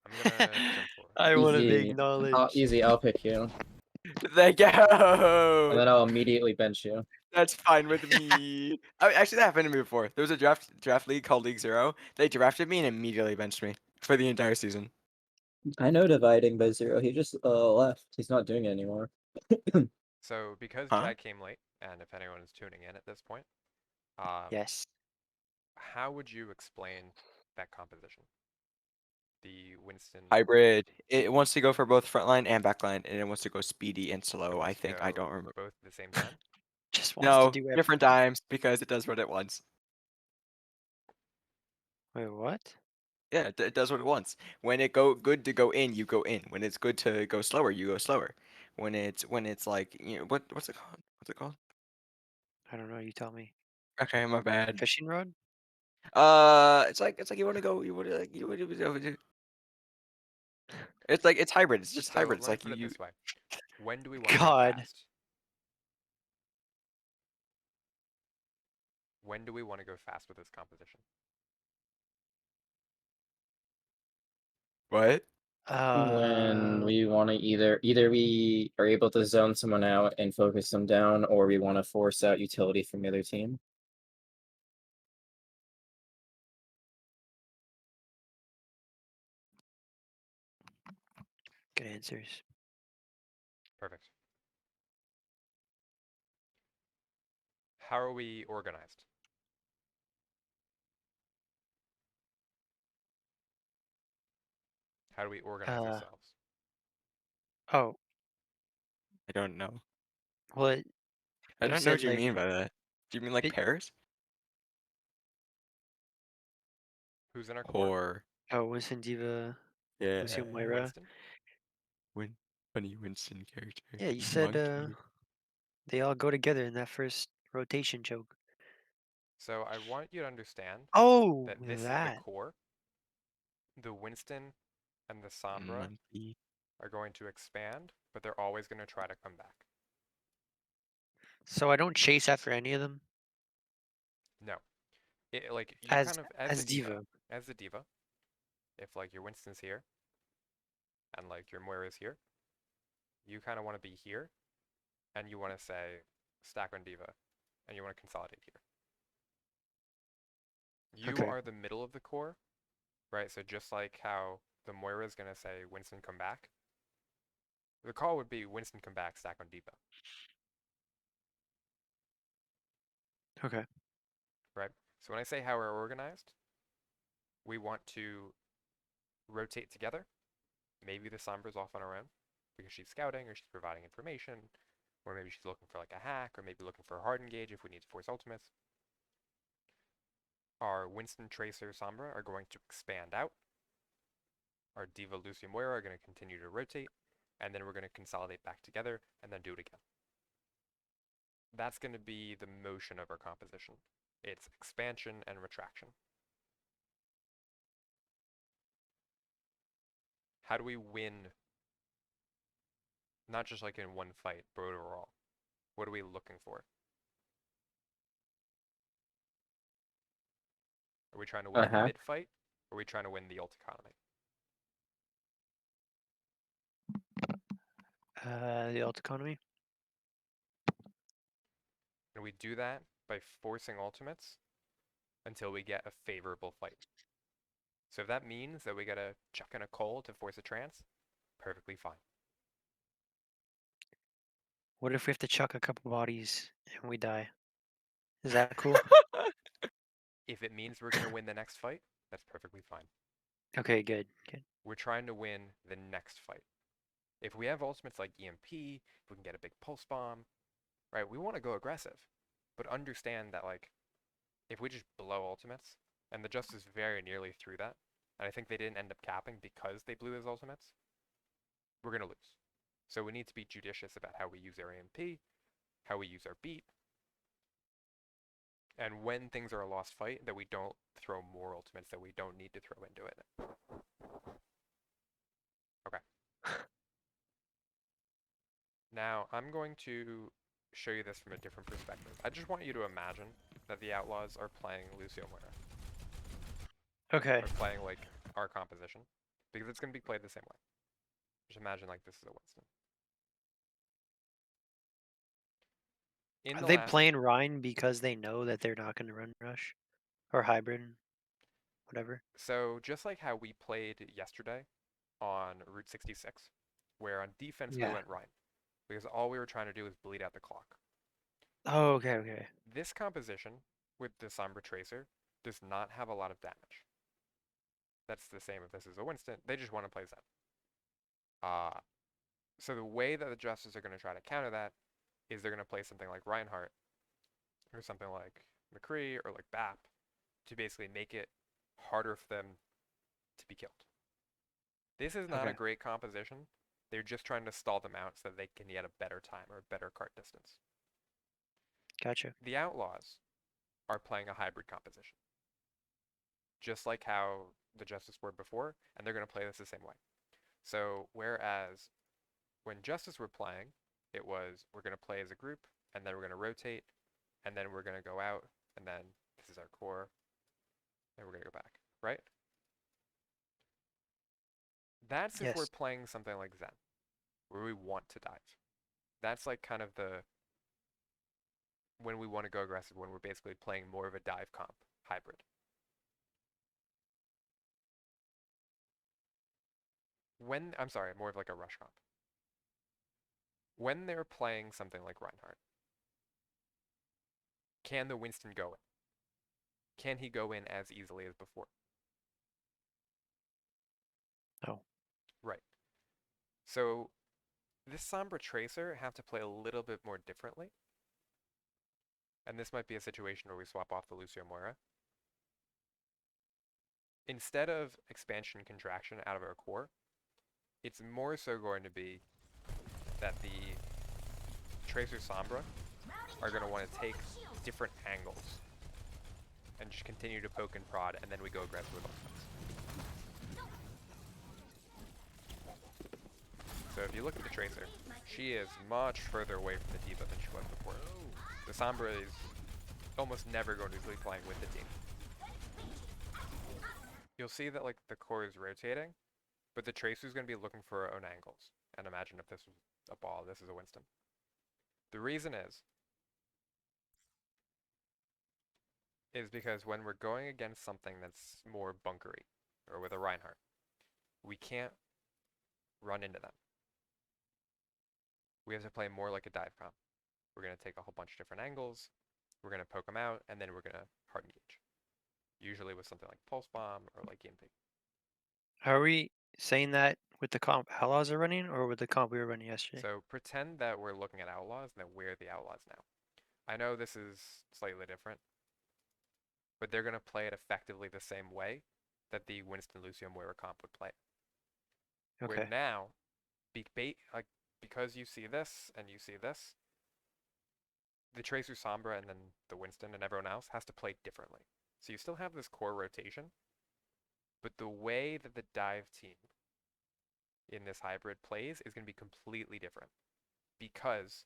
I'm gonna jump forward. I want to be Easy. acknowledged. Easy, I'll pick you. Thank And you. then I'll immediately bench you. That's fine with me. Actually, that happened to me before. There was a draft league called League Zero. They drafted me and immediately benched me for the entire season. I know dividing by 0. He just left. He's not doing it anymore. So because Huh? Jag came late, and if anyone is tuning in at this point, Yes. how would you explain that composition? The Winston Hybrid. It wants to go for both frontline and backline, and it wants to go speedy and it slow. wants I to think. I go don't remember. both at the same time. Just wants No, to do different times because it does what it wants. Wait, what? Yeah, it does what it wants. When it good to go in, you go in. When it's good to go slower, you go slower. When it's like what's it called? What's it called? I don't know. You tell me. Okay, my bad. Fishing rod? It's like you want to go. It's like it's hybrid. It's just So hybrid. It's let me like put it you. this way: when do we want to go God. fast? When do we want to go fast with this composition? What? When we want to either we are able to zone someone out and focus them down, or we want to force out utility from the other team. Good answers. Perfect. How are we organized? How do we organize ourselves? Oh, I don't know. what? I You don't know said, what you like, mean by that. Do you mean like It- pairs? Who's in our core? Or Oh, Winston Diva, yeah, Lucio Moira. Winston? funny Winston character. Yeah, you said Monkey. they all go together in that first rotation choke. So I want you to understand Oh, that this is the that. core. The Winston and the Sombra Monkey. are going to expand, but they're always going to try to come back. So I don't chase after any of them No. Like, you as kind of, as the diva. as the diva, if, like, your Winston's here, and, like, your Moira's here, you kind of want to be here, and you want to say, stack on diva, and you want to consolidate here. You Okay. are the middle of the core, right? So just like how the Moira is going to say, Winston, come back, the call would be, Winston, come back, stack on diva, Okay. right? So when I say how we're organized, we want to rotate together. Maybe the Sombra's off on her own because she's scouting or she's providing information, or maybe she's looking for like a hack, or maybe looking for a hard engage if we need to force ultimates. Our Winston, Tracer, Sombra are going to expand out. Our Diva, Lucio, Moira are going to continue to rotate, and then we're going to consolidate back together and then do it again. That's going to be the motion of our composition. It's expansion and retraction. How do we win, not just like in one fight, but overall? What are we looking for? Are we trying to win the mid-fight, or are we trying to win the ult economy? The ult economy. And we do that by forcing ultimates until we get a favorable fight. So if that means that we gotta chuck in a coal to force a trance, perfectly fine. What if we have to chuck a couple bodies and we die? Is that cool? If it means we're gonna win the next fight, that's perfectly fine. Okay, good. Good. We're trying to win the next fight. If we have ultimates like EMP, if we can get a big pulse bomb, right, we want to go aggressive. But understand that, like, if we just blow ultimates, and the Justice very nearly threw that, and I think they didn't end up capping because they blew those ultimates, we're going to lose. So we need to be judicious about how we use our EMP, how we use our beat, and when things are a lost fight, that we don't throw more ultimates that we don't need to throw into it. Okay. Now, I'm going to show you this from a different perspective. I just want you to imagine that the Outlaws are playing Lucio Moira. Okay. Or playing, like, our composition. Because it's going to be played the same way. Just imagine, like, this is a Winston. Are they playing Rhine because they know that they're not going to run Rush? Or Hybrid? Whatever? So, just like how we played yesterday on Route 66, where on defense we went Rhine. Because all we were trying to do was bleed out the clock. Oh, okay, okay. This composition with the Sombra Tracer does not have a lot of damage. That's the same if this is a Winston. They just want to play Zen. So the way that the Justice are going to try to counter that is they're going to play something like Reinhardt or something like McCree or like BAP to basically make it harder for them to be killed. This is not a great composition. They're just trying to stall them out so that they can get a better time or a better cart distance. Gotcha. The Outlaws are playing a hybrid composition. Just like how the Justice were before, and they're going to play this the same way. So whereas when Justice were playing, it was we're going to play as a group, and then we're going to rotate, and then we're going to go out, and then this is our core, and we're going to go back, right? That's if we're playing something like Zen, where we want to dive. That's like kind of the when we want to go aggressive, when we're basically playing more of a dive comp hybrid. I'm sorry, more of like a rush comp. When they're playing something like Reinhardt, can the Winston go in? Can he go in as easily as before? No. Right. So this Sombra Tracer have to play a little bit more differently. And this might be a situation where we swap off the Lucio Moira. Instead of expansion contraction out of our core, it's more so going to be that the Tracer Sombra are going to want to take different angles and just continue to poke and prod, and then we go aggressive with ultimates. So if you look at the Tracer, she is much further away from the Diva than she was before. The Sombra is almost never going to be playing with the team. You'll see that like the core is rotating, but the Tracer's going to be looking for her own angles. And imagine if this was a ball, this is a Winston. The reason is because when we're going against something that's more bunkery, or with a Reinhardt, we can't run into them. We have to play more like a dive comp. We're going to take a whole bunch of different angles, we're going to poke them out, and then we're going to hard engage. Usually with something like Pulse Bomb or like EMP. Are we saying that with the comp Outlaws are running, or with the comp we were running yesterday? So pretend that we're looking at Outlaws and that we're the Outlaws now. I know this is slightly different, but they're going to play it effectively the same way that the Winston Lucio Moira comp would play it. Okay. Where now, because you see this and you see this, the Tracer Sombra and then the Winston and everyone else has to play differently. So you still have this core rotation, but the way that the dive team in this hybrid plays is going to be completely different because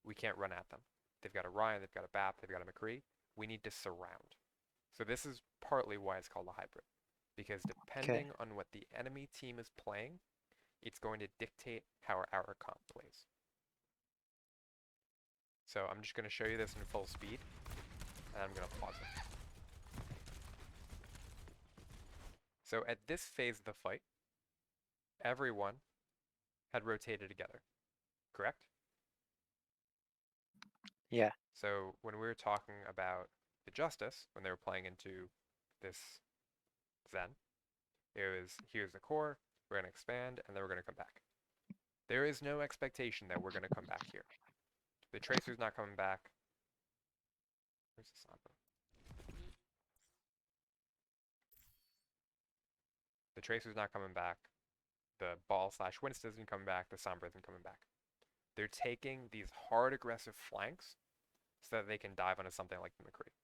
we can't run at them. They've got a Ryan, they've got a Bap, they've got a McCree. We need to surround. So this is partly why it's called a hybrid, because depending on what the enemy team is playing, it's going to dictate how our comp plays. So I'm just going to show you this in full speed, and I'm going to pause it. So at this phase of the fight, everyone had rotated together, correct? Yeah. So when we were talking about the Justice, when they were playing into this Zen, it was, here's the core, we're going to expand, and then we're going to come back. There is no expectation that we're going to come back here. The Tracer's not coming back. Where's the Sombra? The Tracer's not coming back. The Ball/Winston isn't coming back. The Sombra isn't coming back. They're taking these hard, aggressive flanks so that they can dive onto something like the McCree.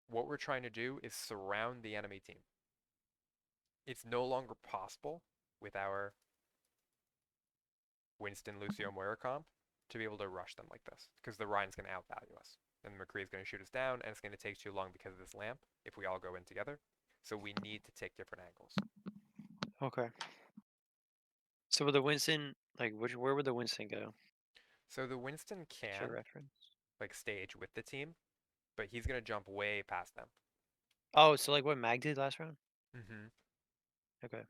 What we're trying to do is surround the enemy team. It's no longer possible with our Winston, Lucio, Moira comp to be able to rush them like this, because the Ryan's going to outvalue us, and the McCree is going to shoot us down, and it's going to take too long because of this lamp if we all go in together. So we need to take different angles. Okay. So with the Winston, like, where would the Winston go? So the Winston For can reference. like stage with the team, but he's going to jump way past them. Oh, so like what Mag did last round? Mm-hmm. Okay.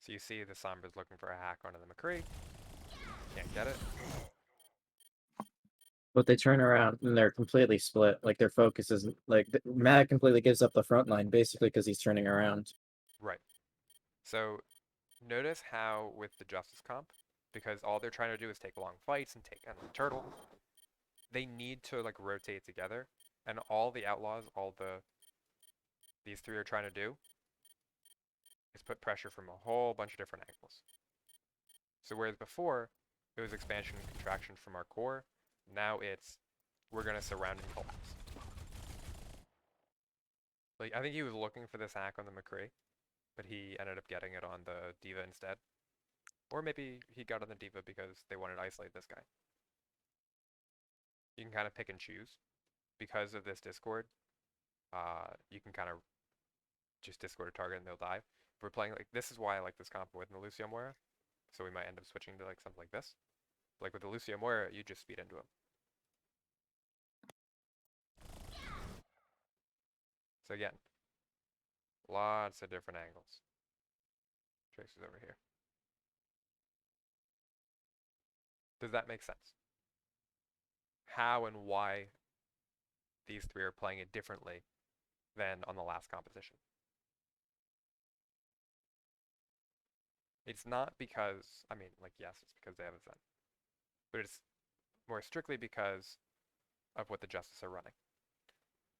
So you see the Sombra's looking for a hack onto the McCree. Can't get it. But they turn around and they're completely split. Like their focus is like Mag completely gives up the front line basically because he's turning around. Right. So notice how with the Justice comp, because all they're trying to do is take long fights and take on the turtle, they need to like rotate together, and all the Outlaws, these three are trying to do is put pressure from a whole bunch of different angles. So whereas before it was expansion and contraction from our core, now it's we're gonna surround and collapse. Like I think he was looking for this hack on the McCree, but he ended up getting it on the Diva instead. Or maybe he got on the Diva because they wanted to isolate this guy. You can kind of pick and choose. Because of this Discord, you can kind of just Discord a target and they'll die. If we're playing like, this is why I like this comp with the Lucio Moira. So we might end up switching to like something like this. Like with the Lucio Moira, you just speed into him. So again, lots of different angles. Tracer's over here. Does that make sense? How and why these three are playing it differently than on the last composition? It's not because, I mean, like, yes, it's because they have a Zen. But it's more strictly because of what the Justice are running.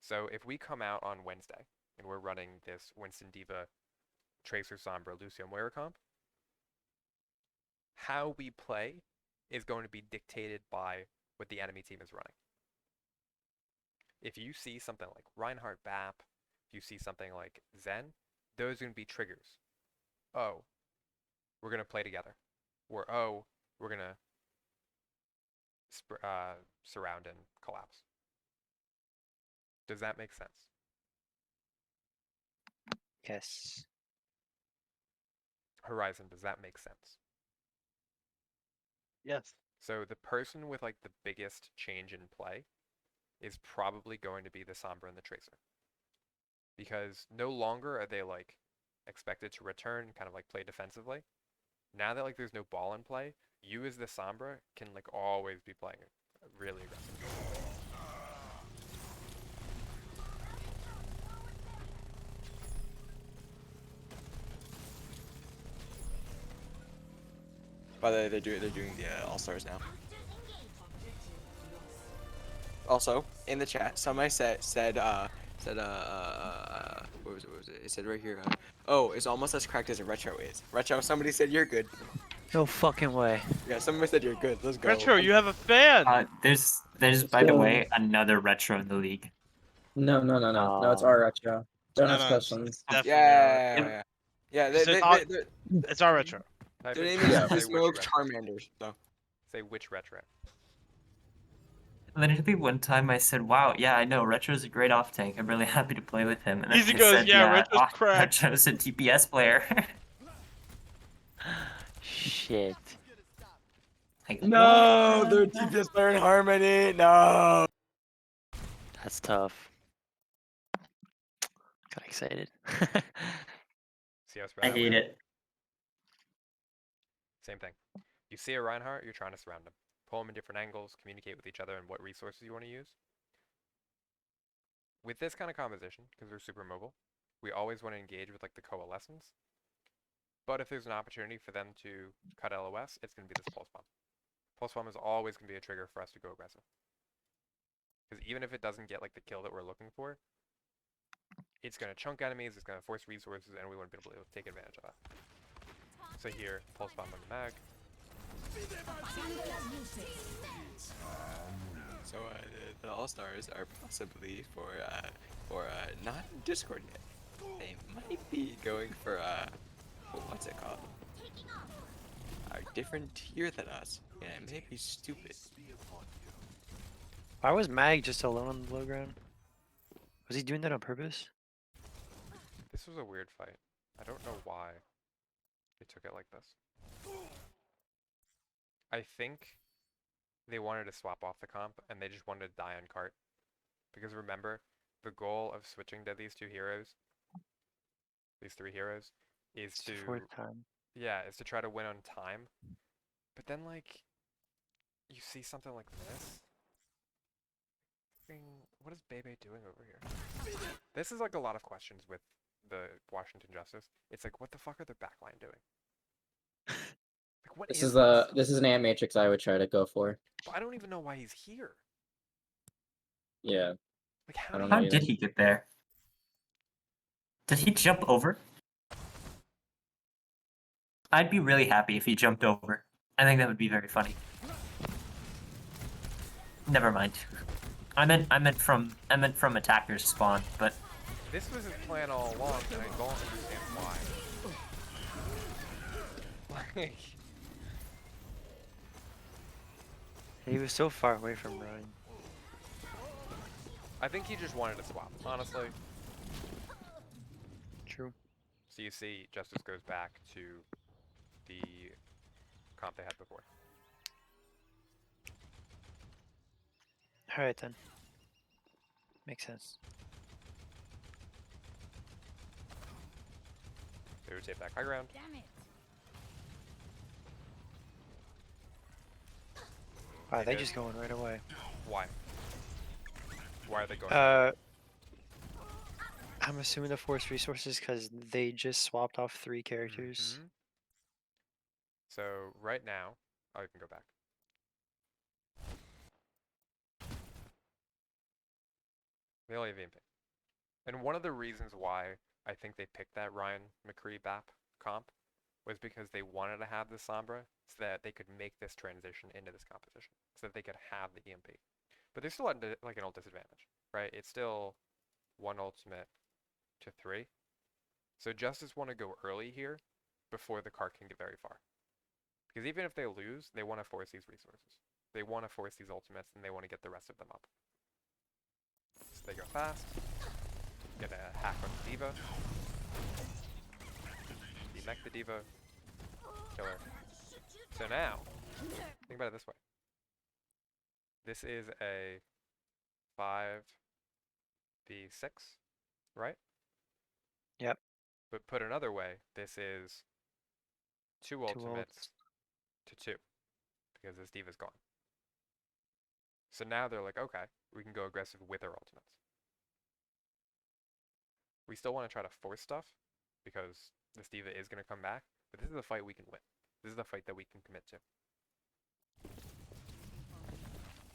So if we come out on Wednesday and we're running this Winston Diva, Tracer Sombra, Lucio Moira comp, how we play is going to be dictated by what the enemy team is running. If you see something like Reinhardt Bap, if you see something like Zen, those are going to be triggers. Oh, we're going to play together. Or, oh, we're going to surround and collapse. Does that make sense? Yes. Horizon, does that make sense? Yes. So the person with like the biggest change in play is probably going to be the Sombra and the Tracer. Because no longer are they like expected to return and kind of like play defensively. Now that like there's no ball in play, you as the Sombra can like always be playing really aggressive. By the way, they're doing the All Stars now. Also, in the chat, somebody said what was it? It said right here. Oh, it's almost as cracked as a retro is. Retro, somebody said you're good. No fucking way. Yeah, somebody said you're good. Let's go. Retro, you have a fan. There's Let's by the go. way another retro in the league. No, it's our retro. Don't No, ask no, questions. definitely Yeah, yeah. Is it it's our retro. Type Their in name is chat, say the which Smoke retro. Charmanders. So. Say which retro. Literally one time I said, "Wow, yeah, I know Retro's a great off tank. I'm really happy to play with him." And then Easy he goes, said, "Yeah, Retro's cracked." Retro's a TPS player." Shit. Like, No, what? they're TPS player in Harmony. No. That's tough. Got excited. See how I spread out hate we are? it. Same thing. You see a Reinhardt, you're trying to surround him. Pull them in different angles, communicate with each other and what resources you want to use. With this kind of composition, because we're super mobile, we always want to engage with like the coalescence. But if there's an opportunity for them to cut LOS, it's going to be this pulse bomb. Pulse bomb is always going to be a trigger for us to go aggressive. Because even if it doesn't get like the kill that we're looking for, it's going to chunk enemies, it's going to force resources, and we want to be able to take advantage of that. So here, pulse bomb on the mag. So the All Stars are possibly for not Discord yet. They might be going for what's it called? A different tier than us. Yeah, it may be stupid. Why was Mag just alone on the low ground? Was he doing that on purpose? This was a weird fight. I don't know why they took it like this. I think they wanted to swap off the comp and they just wanted to die on cart. Because remember, the goal of switching to these two heroes, these three heroes, is It's to the fourth time. yeah, is to try to win on time. But then like you see something like this. What is Bebe doing over here? This is like a lot of questions with the Washington Justice. It's like what the fuck are their backline doing? Like what This is is this? this is an ant matrix I would try to go for. But I don't even know why he's here. Yeah. Like I don't How know either. did he get there? Did he jump over? I'd be really happy if he jumped over. I think that would be very funny. Never mind. I meant from attacker's spawn, but This was his plan all along, and I don't understand why. Like, He was so far away from Ryan. I think he just wanted to swap, honestly. True. So you see, Justice goes back to the comp they had before. Alright then. Makes sense. They rotate back high ground. Damn it. Wow, They they did. just going right away. Why? Why are they going? I'm assuming the force resources because they just swapped off 3 characters. Mhm. So right now, oh, you can go back. They only have EMP. And one of the reasons why I think they picked that Ryan McCree BAP comp was because they wanted to have the Sombra so that they could make this transition into this composition, so that they could have the EMP. But they're still at like an ult disadvantage, right? It's still 1 ultimate to 3. So Justice want to go early here before the cart can get very far. Because even if they lose, they want to force these resources. They want to force these ultimates, and they want to get the rest of them up. So they go fast. Get a hack on the D.Va. Demech the D.Va. Kill her. So now, think about it this way. This is a 5v6, right? Yep. But put another way, this is 2 Two ultimates to 2. Because this D.Va's gone. So now they're like, okay, we can go aggressive with our ultimates. We still want to try to force stuff, because this D.Va is going to come back, but this is a fight we can win. This is the fight that we can commit to.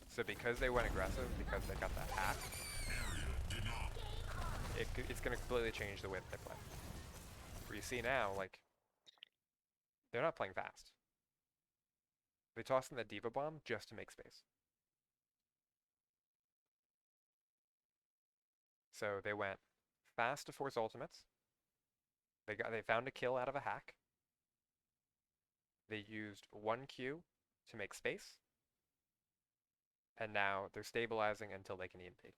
So because they went aggressive, because they got that hack, it's going to completely change the way that they play. Where you see now, like, they're not playing fast. They tossed in the D.Va bomb just to make space. So they went fast to force ultimates. They found a kill out of a hack. They used 1 Q to make space. And now they're stabilizing until they can EMP.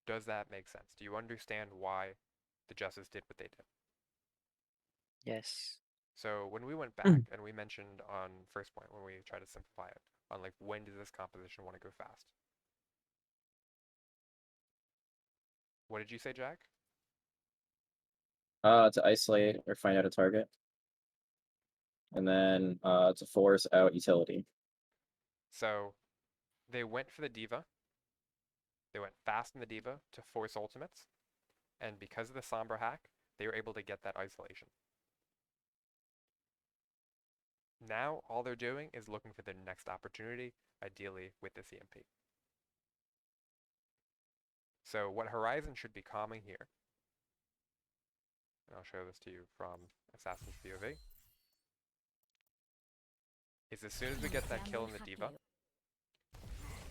Does that make sense? Do you understand why the Justice did what they did? Yes. So when we went back and we mentioned on first point, when we tried to simplify it, on like when does this composition want to go fast? What did you say, Jack? To isolate or find out a target. And then to force out utility. So they went for the D.Va. They went fast in the D.Va to force ultimates. And because of the Sombra hack, they were able to get that isolation. Now all they're doing is looking for their next opportunity, ideally with this EMP. So what Horizon should be calming here, and I'll show this to you from Assassin's POV, is as soon as we get that kill in the D.Va,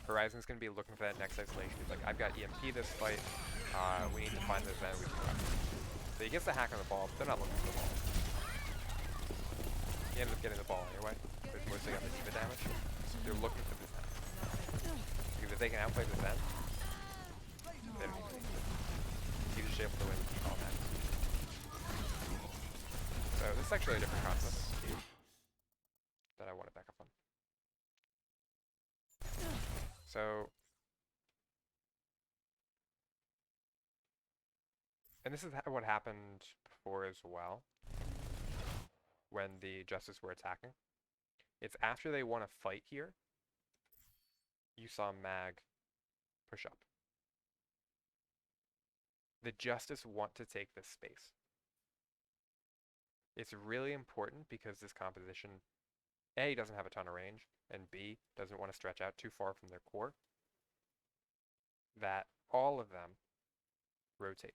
Horizon's going to be looking for that next isolation. He's like, I've got EMP this fight, we need to find this, then we can go after it. So he gets the hack on the ball, but they're not looking for the ball. He ends up getting the ball anyway, but it's mostly got the D.Va damage. They're looking for this end. Because if they can outplay this end, they don't need to. He's just able to win the all matches. So this is actually a different concept that I want to back up on. So, and this is what happened before as well, when the Justice were attacking. It's after they won a fight here, you saw Mag push up. The Justice want to take this space. It's really important because this composition, A, doesn't have a ton of range, and B, doesn't want to stretch out too far from their core, that all of them rotate.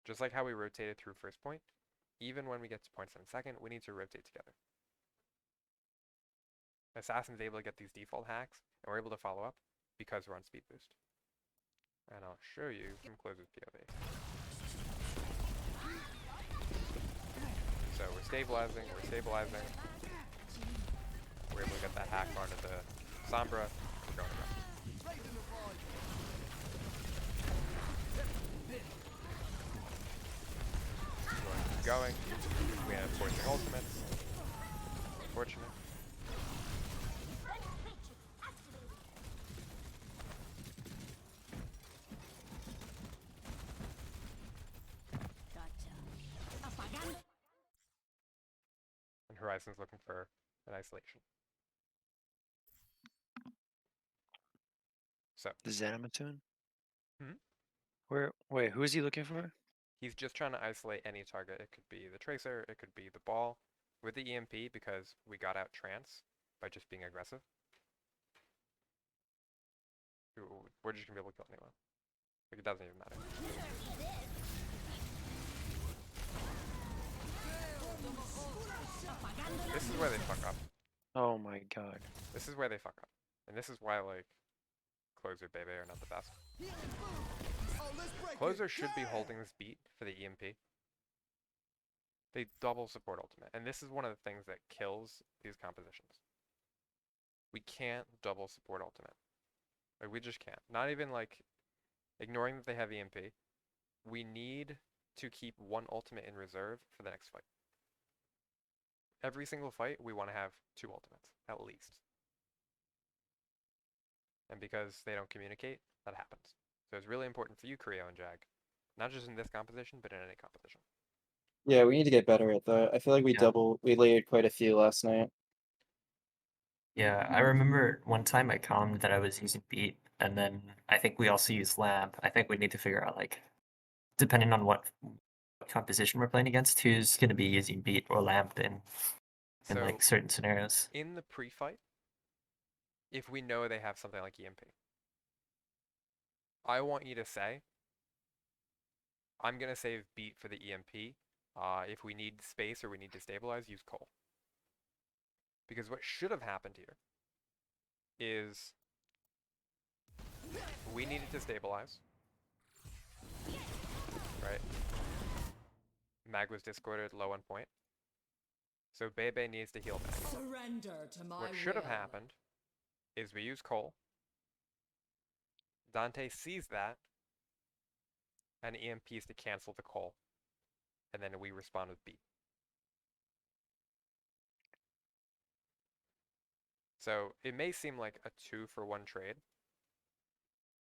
Just like how we rotated through first point, even when we get to point 7 second, we need to rotate together. Assassin's able to get these default hacks, and we're able to follow up because we're on speed boost. And I'll show you from Closer's POV. So we're stabilizing. We're able to get that hack onto the Sombra. We're going around. Going. We end up forcing ultimates. Unfortunate. And Horizon's looking for an isolation. So. The Xanamatoon? Hmm? Wait, who is he looking for? He's just trying to isolate any target. It could be the Tracer, it could be the ball. With the EMP, because we got out Trance by just being aggressive, we're just going to be able to kill anyone. Like, it doesn't even matter. This is where they fuck up. Oh my god. This is where they fuck up. And this is why, like, Closer Bebe are not the best. Closer should be holding this beat for the EMP. They double support ultimate, and this is one of the things that kills these compositions. We can't double support ultimate. Like, we just can't. Not even, like, ignoring that they have EMP. We need to keep one ultimate in reserve for the next fight. Every single fight, we want to have 2 ultimates, at least. And because they don't communicate, that happens. So it's really important for you, Creo and Jag. Not just in this composition, but in any composition. Yeah, we need to get better at that. I feel like Yeah. we layered quite a few last night. Yeah, I remember one time I commented that I was using beat, and then I think we also use lamp. I think we need to figure out, like, depending on what composition we're playing against, who's going to be using beat or lamp in So like certain scenarios. in the pre-fight, if we know they have something like EMP, I want you to say, I'm going to save beat for the EMP. If we need space or we need to stabilize, use Cole. Because what should have happened here is we needed to stabilize, right? Mag was discorded low on point. So Bebe needs to heal Mag. Surrender to my What should have will. happened is we use Cole. Dante sees that and EMPs to cancel the Cole. And then we respond with beat. So it may seem like a 2-for-1 trade,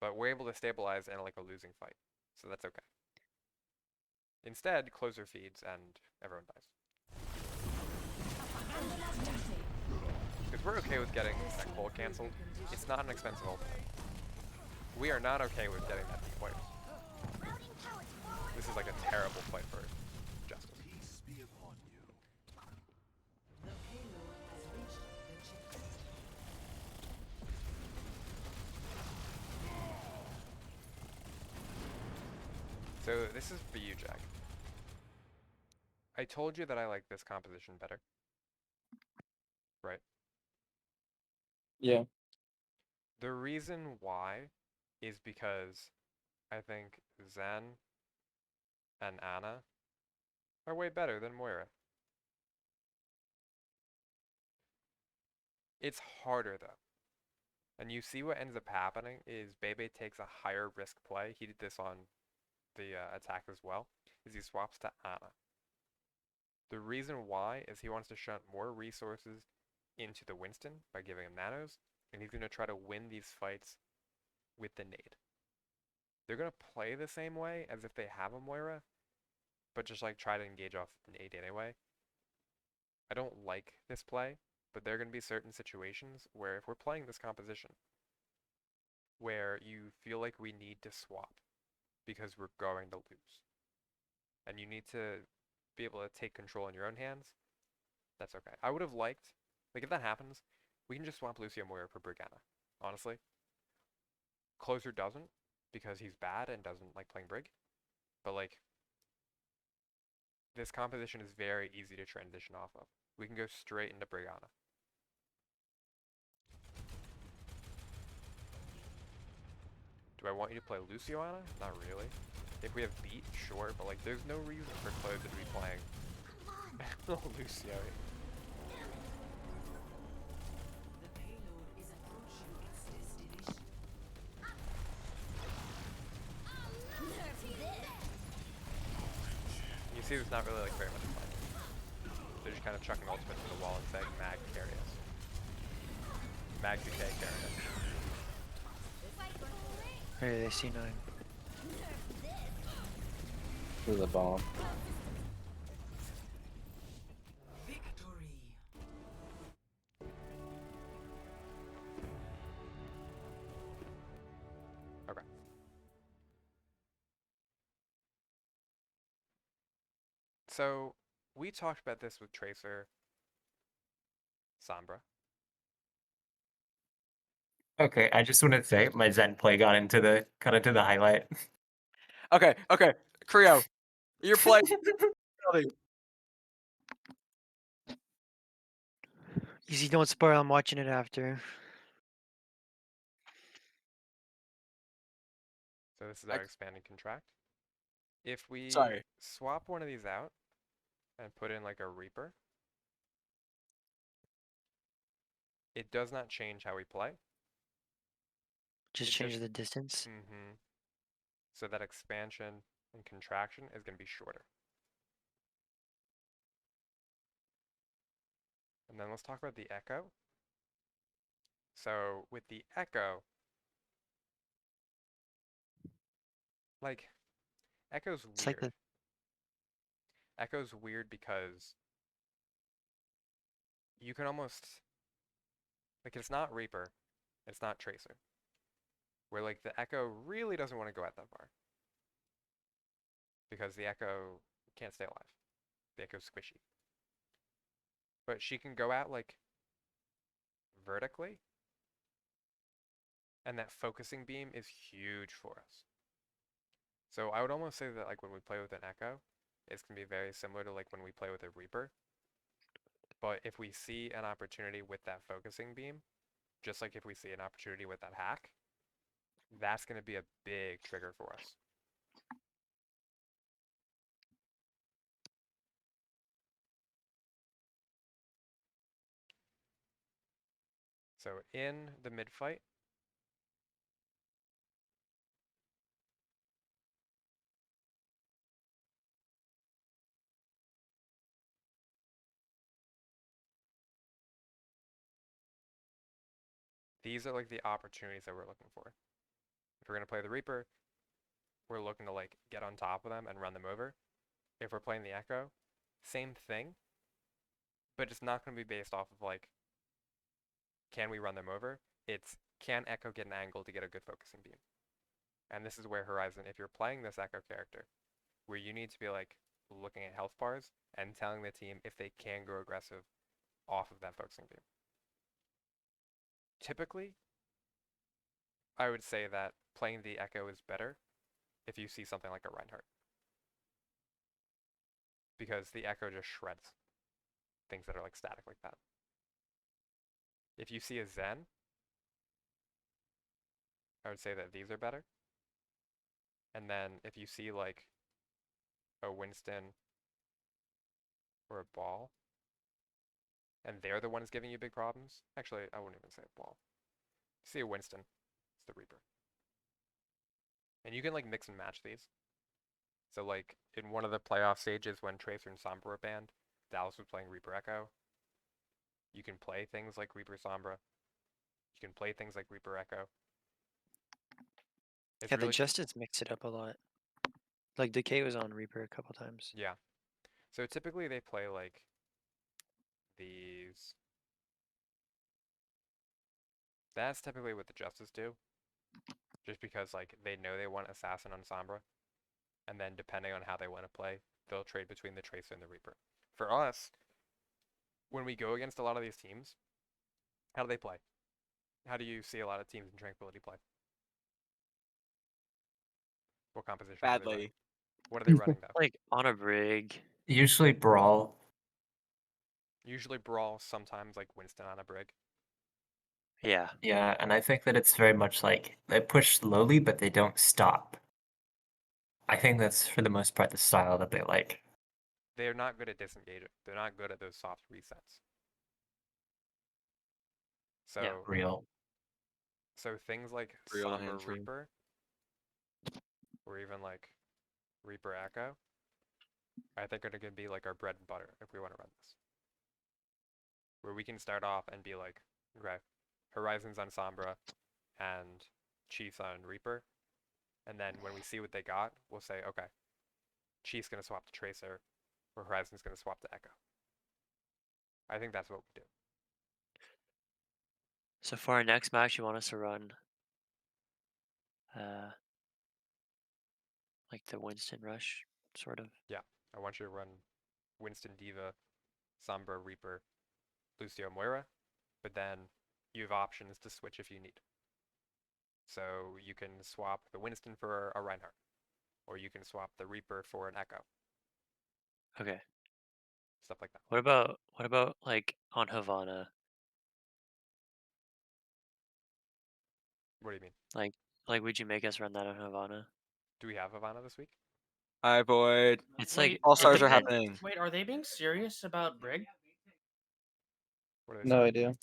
but we're able to stabilize in like a losing fight. So that's okay. Instead, closer feeds and everyone dies. Because we're okay with getting that Cole canceled. It's not an expensive ultimate. We are not okay with getting that deployed. This is like a terrible fight for Justice. So this is for you, Jack. I told you that I like this composition better. Right? Yeah. The reason why is because I think Zen and Anna are way better than Moira. It's harder though. And you see what ends up happening is Bebe takes a higher risk play. He did this on the attack as well, is he swaps to Anna. The reason why is he wants to shunt more resources into the Winston by giving him nanos, and he's going to try to win these fights with the nade. They're going to play the same way as if they have a Moira, but just like try to engage off the nade anyway. I don't like this play, but there are going to be certain situations where if we're playing this composition, where you feel like we need to swap because we're going to lose, and you need to be able to take control in your own hands, that's okay. I would have liked, like if that happens, we can just swap Lucio Moira for Brigana, honestly. Closer doesn't, because he's bad and doesn't like playing Brig, but like, this composition is very easy to transition off of. We can go straight into Brigana. Do I want you to play Lucio Anna? Not really. If we have beat, sure, but like there's no reason for Closer to be playing Lucio. You see there's not really like very much fun. They're just kind of chucking ultimate to the wall and saying Mag carry us. Mag DK carry us. Hey, they C9. To the bomb. Okay. So we talked about this with Tracer, Sombra. Okay, I just want to say my Zen play got into the highlight. Okay, Creo, your play. Easy, don't spoil. I'm watching it after. So this is I our c- expand and contract. If we Sorry. swap one of these out and put in like a Reaper, it does not change how we play. Just It change just the distance. So that expansion and contraction is going to be shorter. And then let's talk about the echo. So with the echo, like echo's It's like weird. the Echo's weird because you can almost like it's not Reaper, it's not Tracer. Where like the echo really doesn't want to go out that far. Because the echo can't stay alive. The echo's squishy. But she can go out like vertically. And that focusing beam is huge for us. So I would almost say that like when we play with an echo, it's going to be very similar to like when we play with a Reaper. But if we see an opportunity with that focusing beam, just like if we see an opportunity with that hack, that's going to be a big trigger for us. So in the mid fight, these are like the opportunities that we're looking for. If we're going to play the Reaper, we're looking to like get on top of them and run them over. If we're playing the Echo, same thing, but it's not going to be based off of like, can we run them over? It's can Echo get an angle to get a good focusing beam? And this is where Horizon, if you're playing this Echo character, where you need to be like looking at health bars and telling the team if they can go aggressive off of that focusing beam. Typically, I would say that playing the Echo is better if you see something like a Reinhardt. Because the Echo just shreds things that are like static like that. If you see a Zen, I would say that these are better. And then if you see like a Winston or a Ball, and they're the ones giving you big problems, actually, I wouldn't even say a Ball. See a Winston, it's the Reaper. And you can like mix and match these. So like in one of the playoff stages when Tracer and Sombra were banned, Dallas was playing Reaper Echo. You can play things like Reaper Sombra. You can play things like Reaper Echo. It's yeah, the really Justice mixed it up a lot. Like Decay was on Reaper a couple times. yeah. So typically they play like these. That's typically what the Justice do. Just because like they know they want Assassin on Sombra. And then depending on how they want to play, they'll trade between the Tracer and the Reaper. For us, when we go against a lot of these teams, how do they play? How do you see a lot of teams in Tranquility play? What compositions are they running? Badly. What are they running though? Like on a brig. Usually Brawl. Usually Brawl, sometimes like Winston on a brig. Yeah. Yeah, and I think that it's very much like they push slowly, but they don't stop. I think that's for the most part the style that they like. They're not good at disengaging. They're not good at those soft resets. So Yeah. Real. so things like Real to Sombra hand free. Reaper, or even like Reaper Echo, I think are gonna be like our bread and butter if we want to run this. Where we can start off and be like, okay, Horizons on Sombra and Chiefs on Reaper. And then when we see what they got, we'll say, okay, Chief's gonna swap to Tracer, or Horizon's gonna swap to Echo. I think that's what we do. So for our next match, you want us to run like the Winston rush, sort of. Yeah, I want you to run Winston Diva, Sombra Reaper, Lucio Moira, but then you have options to switch if you need. So you can swap the Winston for a Reinhardt, or you can swap the Reaper for an Echo, Okay. stuff like that. What about like on Havana? What do you mean? Like Like, would you make us run that on Havana? Do we have Havana this week? Hi, Void. It's Wait, like All are stars they are being- happening. Wait, are they being serious about Brig? What are they No saying? idea.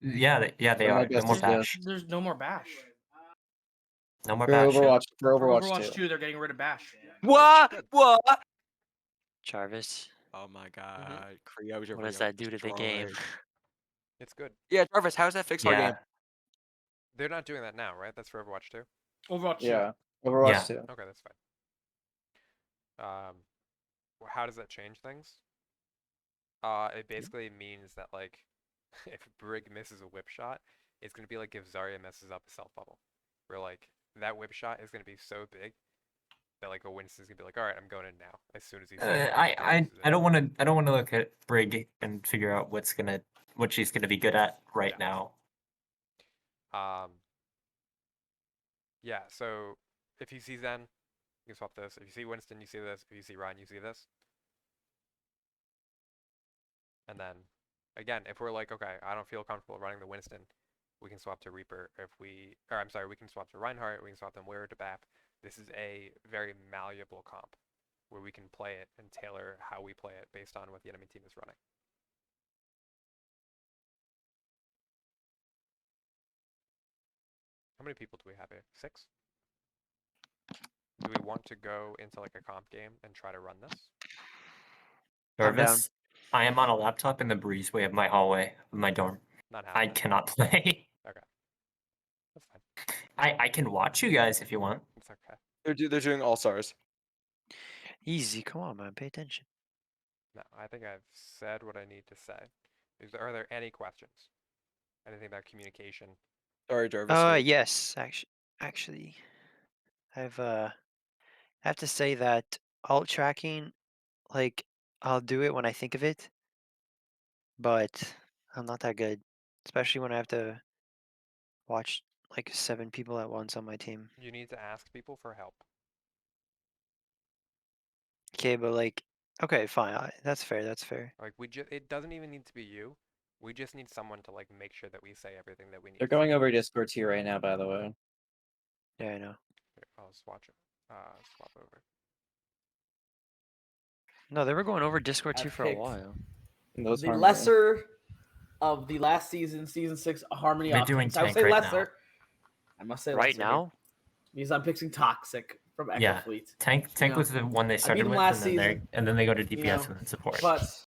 Yeah, they But my are. No guess more is yes. bash. There's no more bash. No more For bash. yeah. Overwatch, for For Overwatch, Overwatch 2. 2, they're getting rid of bash. What? What? Jarvis. Oh my god. Creos What does that do to the game? It's good. Yeah, Jarvis, how's that fix our Yeah. game? They're not doing that now, right? That's for Overwatch 2? Overwatch 2. Yeah. Overwatch Yeah. 2. Okay, that's fine. How does that change things? It basically means that, like, if Brig misses a whip shot, it's going to be like if Zarya messes up a self bubble. Where, like, that whip shot is going to be so big that, like, a Winston's going to be like, alright, I'm going in now. As soon as he sees it. I don't want to look at Brig and figure out what she's gonna be good at right Yeah. now. Yeah, so if you see Zen, you can swap this. If you see Winston, you see this. If you see Ryan, you see this. And then, again, if we're like, okay, I don't feel comfortable running the Winston, we can swap to Reaper. We can swap to Reinhardt. We can swap to Moira to BAP. This is a very malleable comp where we can play it and tailor how we play it based on what the enemy team is running. How many people do we have here? 6? Do we want to go into like a comp game and try to run this? I'm down. Jarvis, I am on a laptop in the breezeway of my hallway of my dorm. Not I happening. cannot play. Okay. That's fine. I can watch you guys if you want. It's okay. They're doing all stars. Easy, come on, man, pay attention. No, I think I've said what I need to say. Are there any questions? Anything about communication? Sorry, Jarvis. Yes, actually, I have to say that alt tracking, like, I'll do it when I think of it, but I'm not that good, especially when I have to watch like 7 people at once on my team. You need to ask people for help. Okay, but like, okay, fine, that's fair, that's fair. Like it doesn't even need to be you. We just need someone to like make sure that we say everything that we need. They're to say. going over Discord to you right now, by the way. Yeah, I know. Here, I'll swap over. No, they were going over Discord I too for a picked while. Those The Harmony. lesser of the last season 6 Harmony We're options. doing I would tank say right lesser. now. I must say Right lesser here, now? because I'm picking Toxic from Echo Yeah. Fleet. Tank know, was the one they started them with, last and then season, they go to you DPS know, and then support. But